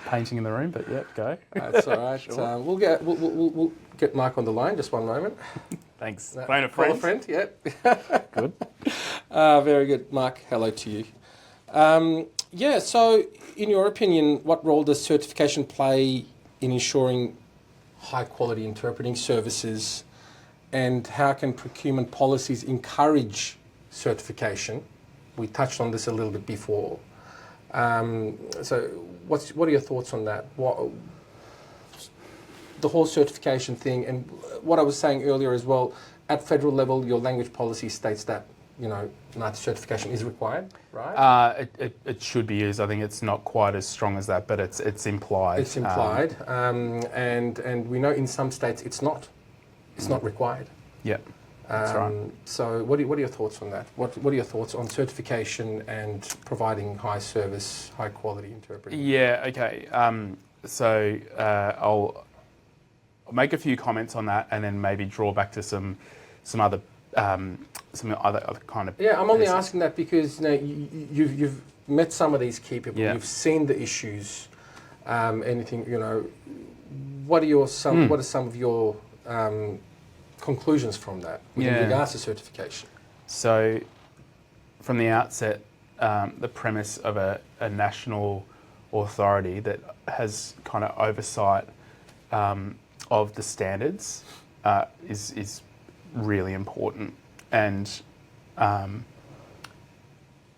painting in the room, but yeah, go. That's all right. Sure. We'll get Mark on the line. Just one moment. Thanks. Phone a friend. Yep. Good. Very good, Mark. Hello to you. So in your opinion, what role does certification play in ensuring high quality interpreting services, and how can procurement policies encourage certification? We touched on this a little bit before. So what are your thoughts on that? The whole certification thing, and what I was saying earlier as well, at federal level, your language policy states that, you know, NITE certification is required, right? It should be used. I think it's not quite as strong as that, but it's implied. It's implied, and we know in some states it's not. It's not required. Yeah, that's right. So what are your thoughts on that? What are your thoughts on certification and providing high service, high quality interpreting? Yeah, okay. So I'll make a few comments on that, and then maybe draw back to some other kind of. Yeah, I'm only asking that because, you know, you've met some of these key people. Yeah. You've seen the issues. Anything, you know, what are some of your conclusions from that with regards to certification? So, from the outset, the premise of a national authority that has kind of oversight of the standards is really important, and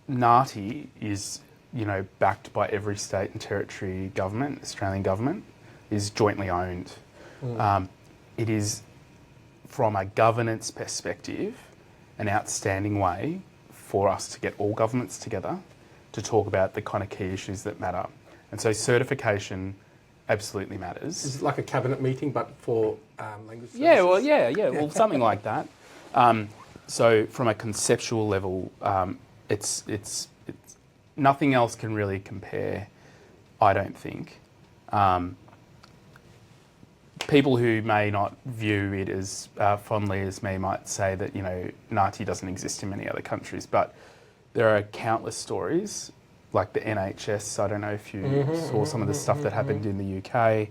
Ngāti is, backed by every state and territory government, Australian government, is jointly owned. It is, from a governance perspective, an outstanding way for us to get all governments together to talk about the kind of key issues that matter. And so certification absolutely matters. Is it like a cabinet meeting, but for language services? Well, something like that. So from a conceptual level, it's nothing else can really compare, I don't think. People who may not view it as fondly as me might say that, Ngāti doesn't exist in many other countries, but there are countless stories, like the NHS. I don't know if you saw some of the stuff that happened in the UK,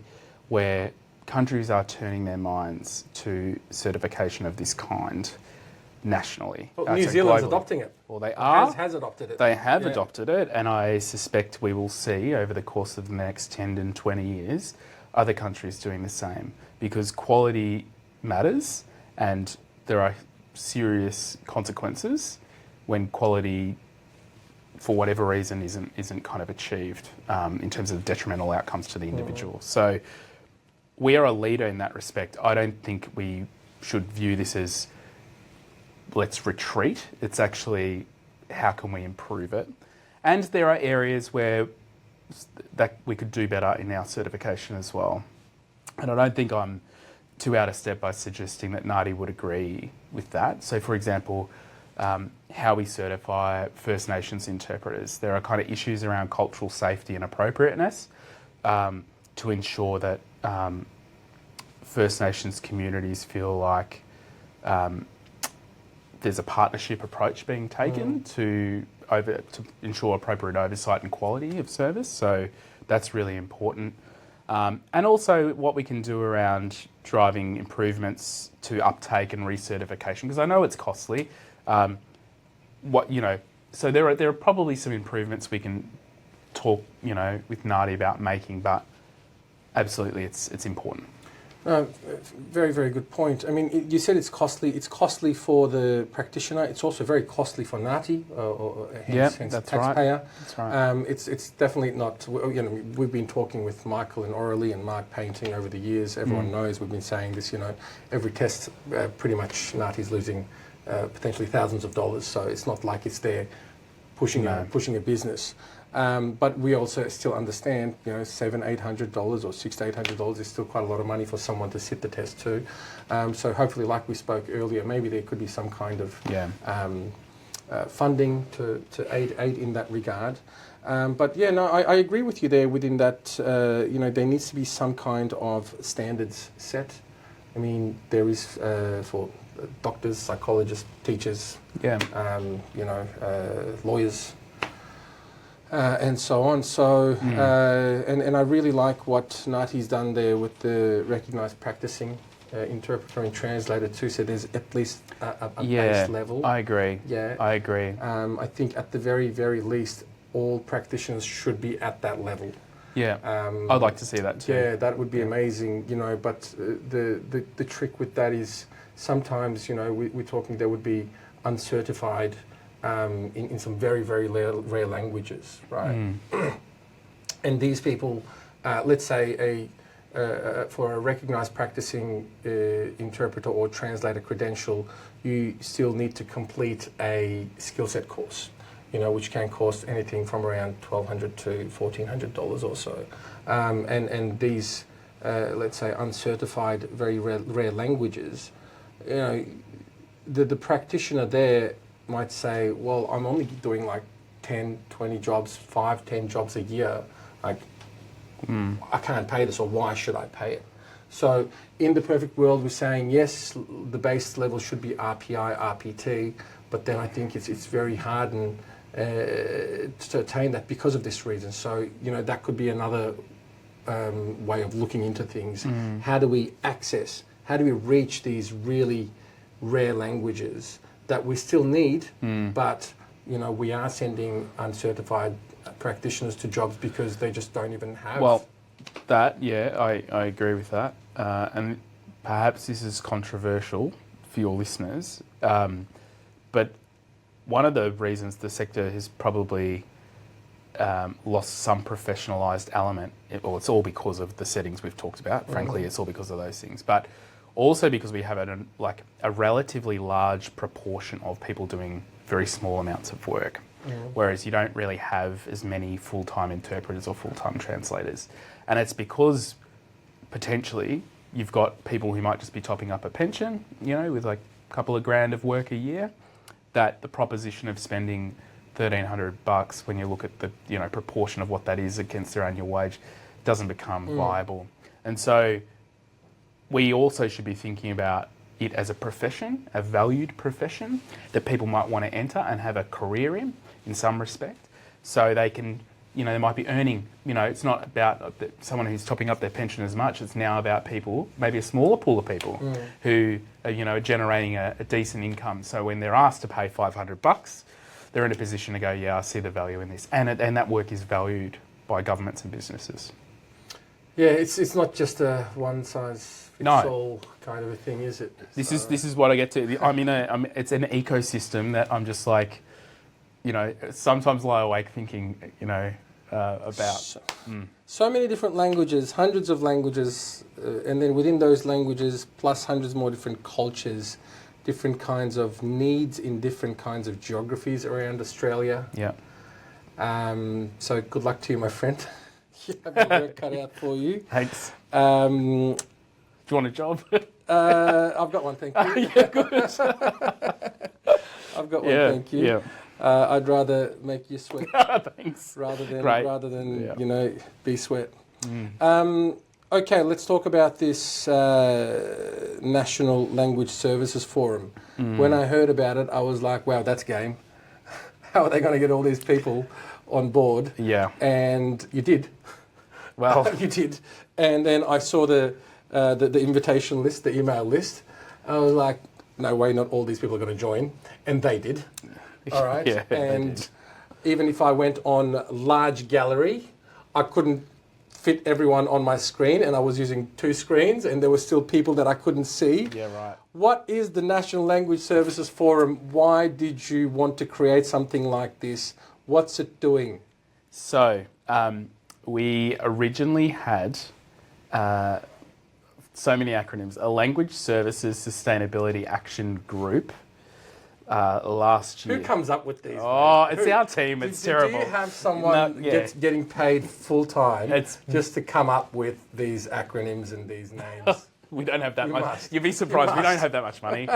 where countries are turning their minds to certification of this kind nationally. Well, New Zealand's adopting it. Well, they are. Has adopted it. They have adopted it, and I suspect we will see over the course of the next 10 and 20 years other countries doing the same, because quality matters and there are serious consequences when quality, for whatever reason, isn't kind of achieved in terms of detrimental outcomes to the individual. So we are a leader in that respect. I don't think we should view this as let's retreat. It's actually how can we improve it? And there are areas where that we could do better in our certification as well. And I don't think I'm too out of step by suggesting that Ngāti would agree with that. So, for example, how we certify First Nations interpreters. There are kind of issues around cultural safety and appropriateness to ensure that First Nations communities feel like there's a partnership approach being taken to ensure appropriate oversight and quality of service. So that's really important. And also what we can do around driving improvements to uptake and recertification, because I know it's costly. So there are probably some improvements we can talk, with Ngāti about making, but absolutely it's important. Very, very good point. I mean, you said it's costly. It's costly for the practitioner. It's also very costly for Ngāti, hence that's taxpayer. Right. That's right. It's definitely not. We've been talking with Michael and Aurelie and Mark Painting over the years. Everyone knows we've been saying this. Every test, pretty much Ngāti's losing potentially thousands of dollars. So it's not like it's there pushing a business. But we also still understand, $700, $800 or $600 to $800 is still quite a lot of money for someone to sit the test too. So hopefully, like we spoke earlier, maybe there could be some kind of funding to aid in that regard. I agree with you there within that, there needs to be some kind of standards set. I mean, there is for doctors, psychologists, teachers, lawyers, and so on. So, and I really like what Ngāti's done there with the recognised practising interpreter and translator too. So there's at least a base level. I agree. Yeah, I agree. I think at the very, very least, all practitioners should be at that level. Yeah, I'd like to see that too. Yeah, that would be amazing. But the trick with that is sometimes we're talking there would be uncertified. In some very, very rare languages, right? And these people, let's say for a recognised practising interpreter or translator credential, you still need to complete a skill set course, which can cost anything from around $1,200 to $1,400 or so. And these, let's say, uncertified, very rare languages, the practitioner there might say, well, I'm only doing like 10, 20 jobs, 5, 10 jobs a year. Like, I can't pay this, or why should I pay it? So in the perfect world, we're saying, yes, the base level should be RPI, RPT, but then I think it's very hard to attain that because of this reason. So, that could be another way of looking into things. How do we reach these really rare languages that we still need, but we are sending uncertified practitioners to jobs because they just don't even have. Well, I agree with that, and perhaps this is controversial for your listeners, but one of the reasons the sector has probably lost some professionalised element, it's all because of the settings we've talked about. Frankly, it's all because of those things. But also because we have a relatively large proportion of people doing very small amounts of work, whereas you don't really have as many full-time interpreters or full-time translators. And it's because potentially you've got people who might just be topping up a pension, with like a couple of grand of work a year, that the proposition of spending $1,300 when you look at the proportion of what that is against their annual wage doesn't become viable. And so we also should be thinking about it as a profession, a valued profession that people might want to enter and have a career in some respect. So they can, they might be earning, it's not about someone who's topping up their pension as much. It's now about people, maybe a smaller pool of people who are, generating a decent income. So when they're asked to pay $500, they're in a position to go, yeah, I see the value in this. And that work is valued by governments and businesses. Yeah, it's not just a one-size-fits-all kind of a thing, is it? This is what I get to. It's an ecosystem that I'm just like, sometimes lie awake thinking, about. So many different languages, hundreds of languages, and then within those languages, plus hundreds more different cultures, different kinds of needs in different kinds of geographies around Australia. Yeah. So good luck to you, my friend. You have your work cut out for you. Thanks. Do you want a job? I've got one, thank you. Yeah, good. I've got one, thank you. Yeah. I'd rather make you sweat. Thanks. Rather than yeah. Be sweat. Okay, let's talk about this National Language Services Forum. When I heard about it, I was like, wow, that's game. How are they going to get all these people on board? Yeah. And you did. Well, you did. And then I saw the invitation list, the email list. I was like, no way, not all these people are going to join. And they did. All right. Yeah, and even if I went on large gallery, I couldn't fit everyone on my screen, and I was using 2 screens, and there were still people that I couldn't see. Yeah, right. What is the National Language Services Forum? Why did you want to create something like this? What's it doing? So, we originally had so many acronyms. A Language Services Sustainability Action Group last year. Who comes up with these? Oh, it's our team. It's terrible. Do you have someone getting paid full time just to come up with these acronyms and these names? We don't have that much. Must. You'd be surprised. We Must. don't have that much money.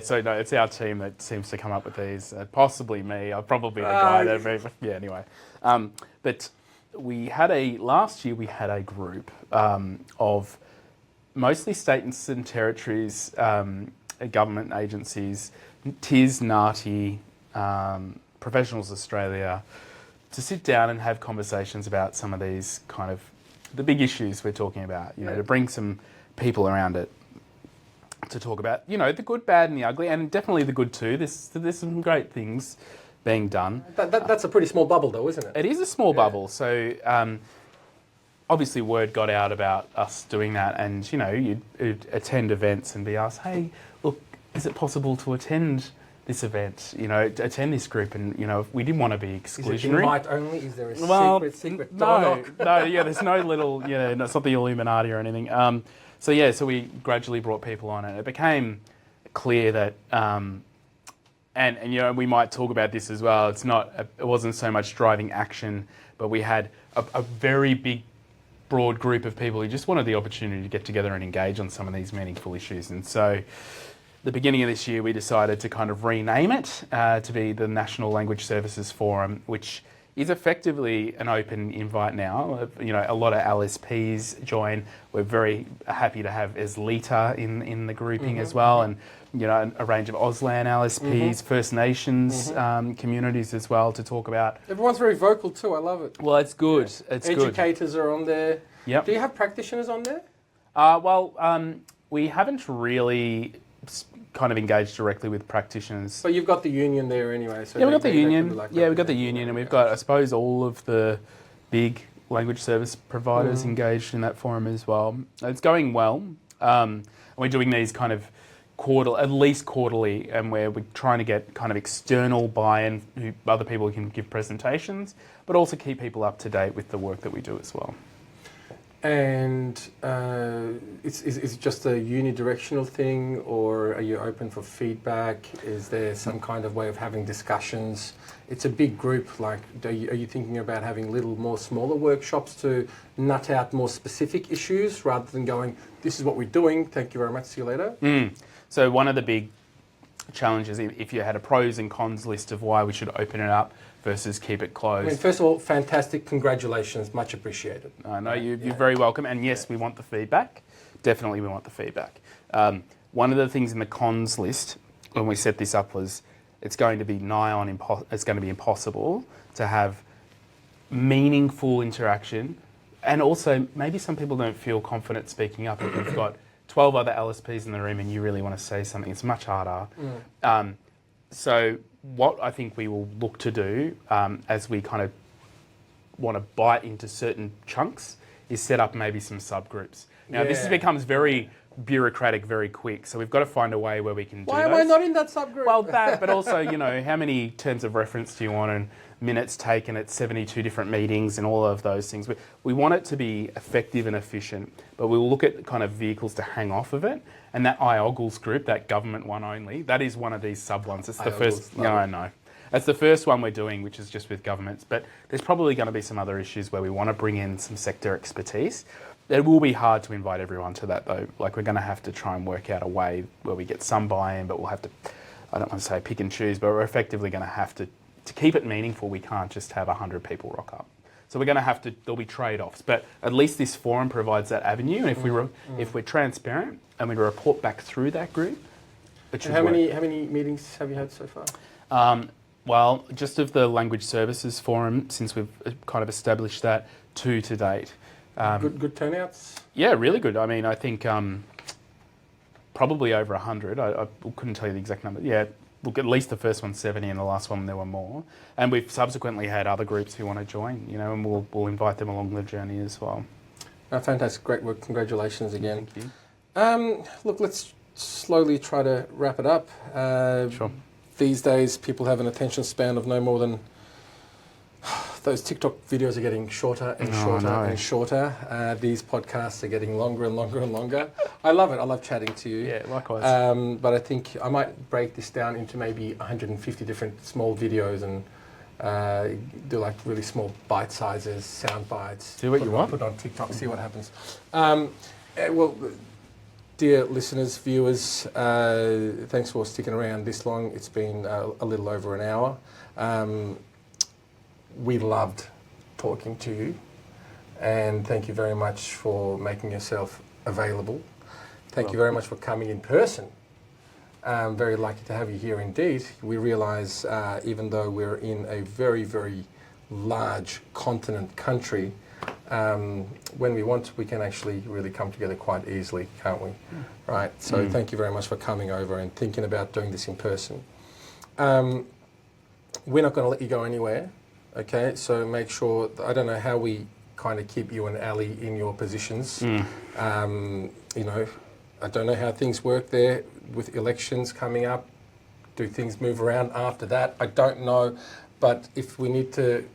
So no, it's our team that seems to come up with these. Possibly me. I'll probably be the guy that. Yeah. Anyway, but last year we had a group of mostly states and territories, government agencies, TIS, NATI, Professionals Australia, to sit down and have conversations about some of these kind of the big issues we're talking about. To bring some people around it to talk about, the good, bad, and the ugly, and definitely the good too. There's some great things being done. That's a pretty small bubble, though, isn't it? It is a small bubble. So obviously, word got out about us doing that, and you'd attend events and be asked, "Hey, look, is it possible to attend this event? Attend this group?" And we didn't want to be exclusionary. Is it invite only? Is there a secret door knock? No, there's no little, it's not the Illuminati or anything. So we gradually brought people on, and it became clear that, and we might talk about this as well. It wasn't so much driving action, but we had a very big, broad group of people who just wanted the opportunity to get together and engage on some of these meaningful issues. And so, the beginning of this year, we decided to kind of rename it to be the National Language Services Forum, which is effectively an open invite now. A lot of LSPs join. We're very happy to have Eslita in the grouping as well, and a range of Auslan LSPs, First Nations communities as well to talk about. Everyone's very vocal too. I love it. Well, it's good. Yeah. It's Educators are on there. Yep. Do you have practitioners on there? We haven't really kind of engaged directly with practitioners. But you've got the union there anyway. So we've got the union. We've got the union, and we've got, I suppose, all of the big language service providers engaged in that forum as well. It's going well. We're doing these kind of at least quarterly, and where we're trying to get kind of external buy-in, who other people can give presentations, but also keep people up to date with the work that we do as well. And is it just a unidirectional thing, or are you open for feedback? Is there some kind of way of having discussions? It's a big group. Like, are you thinking about having more smaller workshops to nut out more specific issues rather than going, this is what we're doing, thank you very much, see you later? So one of the big challenges, if you had a pros and cons list of why we should open it up versus keep it closed. I mean, first of all, fantastic, congratulations, much appreciated. I know you're very welcome, and yes, we want the feedback. Definitely, we want the feedback. One of the things in the cons list when we set this up was it's going to be it's going to be impossible to have meaningful interaction, and also maybe some people don't feel confident speaking up if you've got 12 other LSPs in the room and you really want to say something. It's much harder. So what I think we will look to do as we kind of want to bite into certain chunks is set up maybe some subgroups. Now this becomes very bureaucratic very quick, so we've got to find a way where we can do Why am I not in that subgroup? Well, that, but also, how many terms of reference do you want and minutes taken at 72 different meetings and all of those things. We want it to be effective and efficient, but we'll look at kind of vehicles to hang off of it. And that IOGLS group, that government one only, that is one of these sub ones. It's the first. No, I know. That's the first one we're doing, which is just with governments. But there's probably going to be some other issues where we want to bring in some sector expertise. It will be hard to invite everyone to that, though. Like, we're going to have to try and work out a way where we get some buy-in, but we'll have to, I don't want to say pick and choose, but we're effectively going to have to keep it meaningful, we can't just have 100 people rock up. So we're going to have to, there'll be trade-offs, but at least this forum provides that avenue. And if we're transparent and we report back through that group, it should work. How many meetings have you had so far? Well, just of the Language Services Forum, since we've kind of established that, 2 to date. Good turnouts? Yeah, really good. I mean, I think probably over 100. I couldn't tell you the exact number. Yeah, look, at least the first one 70 and the last one there were more. And we've subsequently had other groups who want to join, and we'll invite them along the journey as well. Fantastic, great work. Congratulations again. Thank you. Look, let's slowly try to wrap it up. Sure. These days, people have an attention span of no more than... Those TikTok videos are getting shorter and shorter and shorter. These podcasts are getting longer and longer and longer. I love it. I love chatting to you. Yeah, likewise. But I think I might break this down into maybe 150 different small videos and do like really small bite sizes, sound bites. Do what you want. Put on TikTok, see what happens. Well, dear listeners, viewers, thanks for sticking around this long. It's been a little over an hour. We loved talking to you, and thank you very much for making yourself available. Thank you very much for coming in person. I'm very lucky to have you here indeed. We realise even though we're in a very, very large continent country, when we want, we can actually really come together quite easily, can't we? Right, so thank you very much for coming over and thinking about doing this in person. We're not going to let you go anywhere. Okay, so make sure, I don't know how we kind of keep you and Ali in your positions. I don't know how things work there with elections coming up. Do things move around after that? I don't know, but if we need to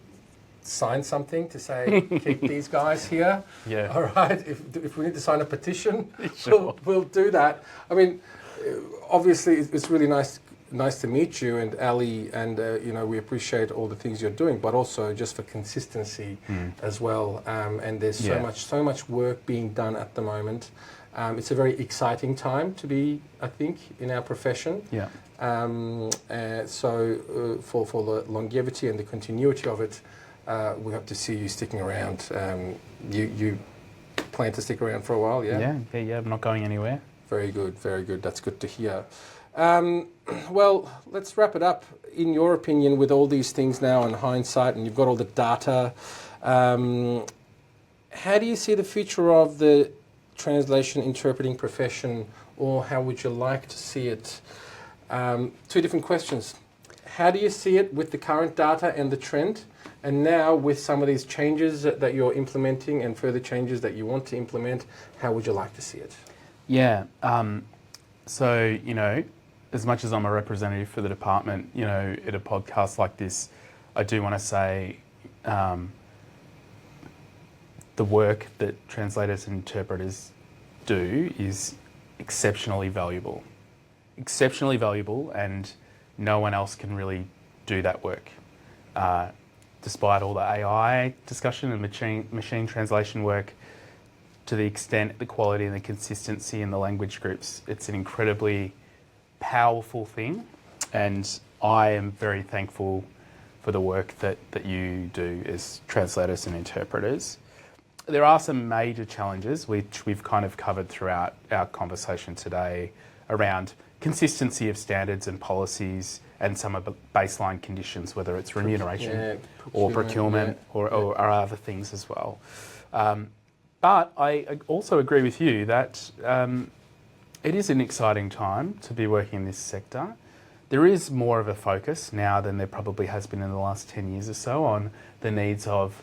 sign something to say, keep these guys here, all right, if we need to sign a petition, sure. we'll do that. I mean, obviously it's really nice to meet you and Ali, and we appreciate all the things you're doing, but also just for consistency as well. And there's so much work being done at the moment. It's a very exciting time to be, I think, in our profession. Yeah. So for the longevity and the continuity of it, we hope to see you sticking around. You plan to stick around for a while, yeah? Yeah. I'm not going anywhere. Very good, very good. That's good to hear. Well, let's wrap it up. In your opinion, with all these things now in hindsight, and you've got all the data, how do you see the future of the translation interpreting profession, or how would you like to see it? 2 different questions. How do you see it with the current data and the trend? And now with some of these changes that you're implementing and further changes that you want to implement, how would you like to see it? Yeah. So, as much as I'm a representative for the department, at a podcast like this, I do want to say the work that translators and interpreters do is exceptionally valuable. Exceptionally valuable, and no one else can really do that work. Despite all the AI discussion and machine translation work, to the extent, the quality and the consistency in the language groups, it's an incredibly powerful thing, and I am very thankful for the work that you do as translators and interpreters. There are some major challenges which we've kind of covered throughout our conversation today around consistency of standards and policies and some of the baseline conditions, whether it's remuneration or procurement or other things as well. But I also agree with you that it is an exciting time to be working in this sector. There is more of a focus now than there probably has been in the last 10 years or so on the needs of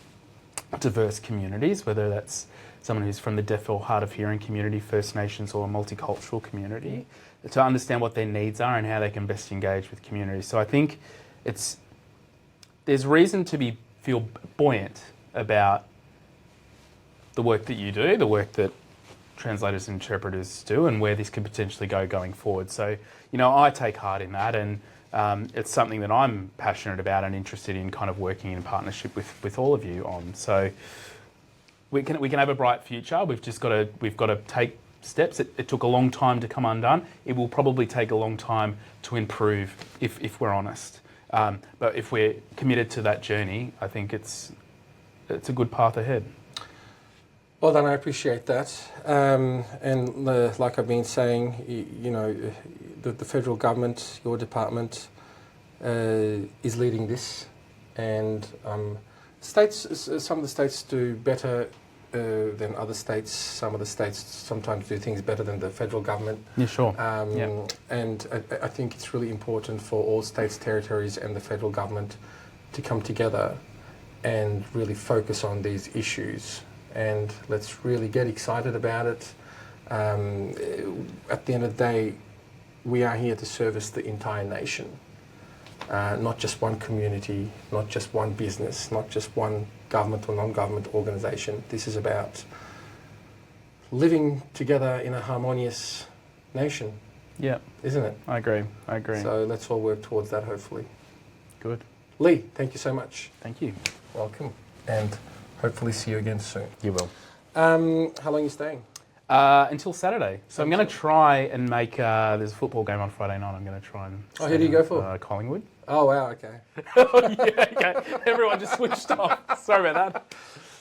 diverse communities, whether that's someone who's from the deaf or hard of hearing community, First Nations, or a multicultural community, to understand what their needs are and how they can best engage with communities. So I think there's reason to feel buoyant about the work that you do, the work that translators and interpreters do, and where this could potentially go going forward. So, I take heart in that, and it's something that I'm passionate about and interested in kind of working in partnership with all of you on. So we can have a bright future. We've got to take steps. It took a long time to come undone. It will probably take a long time to improve if we're honest. But if we're committed to that journey, I think it's a good path ahead. Well done, I appreciate that. Like I've been saying, the federal government, your department, is leading this, and some of the states do better than other states. Some of the states sometimes do things better than the federal government. Yeah, sure. And I think it's really important for all states, territories, and the federal government to come together and really focus on these issues. And let's really get excited about it. At the end of the day, we are here to service the entire nation, not just one community, not just one business, not just one government or non-government organisation. This is about living together in a harmonious nation. Yeah. Isn't it? I agree. So let's all work towards that, hopefully. Good. Leigh, thank you so much. Thank you. Welcome. And hopefully see you again soon. You will. How long are you staying? Until Saturday. So I'm going to try and make... there's a football game on Friday night. I'm going to try and... who do you go for? Collingwood. Oh, wow, okay. Okay. Everyone just switched off. Sorry about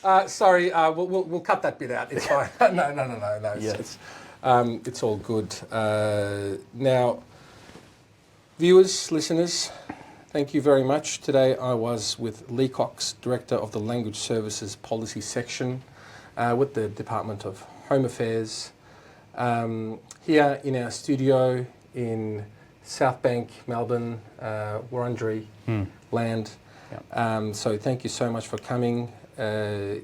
that. Sorry, we'll cut that bit out. It's fine. No. It's all good. Now, viewers, listeners, thank you very much. Today I was with Leigh Cox, Director of the Language Services Policy Section with the Department of Home Affairs, here in our studio in South Bank, Melbourne, Wurundjeri land. Yep. So thank you so much for coming.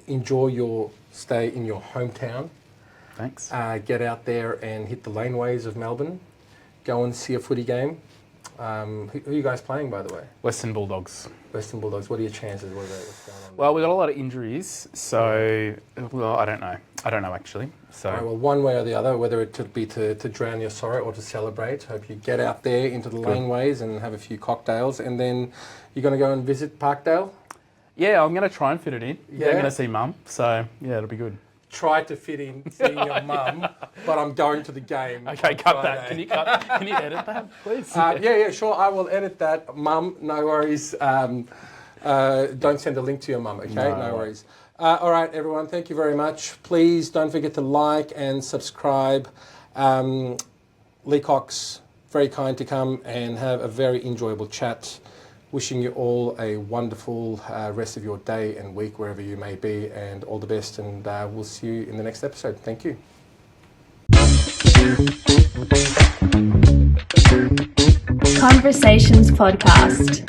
Enjoy your stay in your hometown. Thanks. Get out there and hit the laneways of Melbourne. Go and see a footy game. Who are you guys playing, by the way? Western Bulldogs. Western Bulldogs. What are your chances? What's going on? Well, we've got a lot of injuries, so I don't know. I don't know actually. So right, well, one way or the other, whether it could be to drown your sorrow or to celebrate. Hope you get out there into the laneways and have a few cocktails, and then you're going to go and visit Parkdale. Yeah, I'm going to try and fit it in. Yeah, I'm going to see Mum, so yeah, it'll be good. Try to fit in seeing your mum, but I'm going to the game. Okay, cut that. Can you edit that, please? Yeah, sure. I will edit that. Mum, no worries. Don't send a link to your mum, okay? No worries. All right, everyone, thank you very much. Please don't forget to like and subscribe. Leigh Cox, very kind to come and have a very enjoyable chat. Wishing you all a wonderful rest of your day and week, wherever you may be, and all the best. And we'll see you in the next episode. Thank you. Conversations Podcast.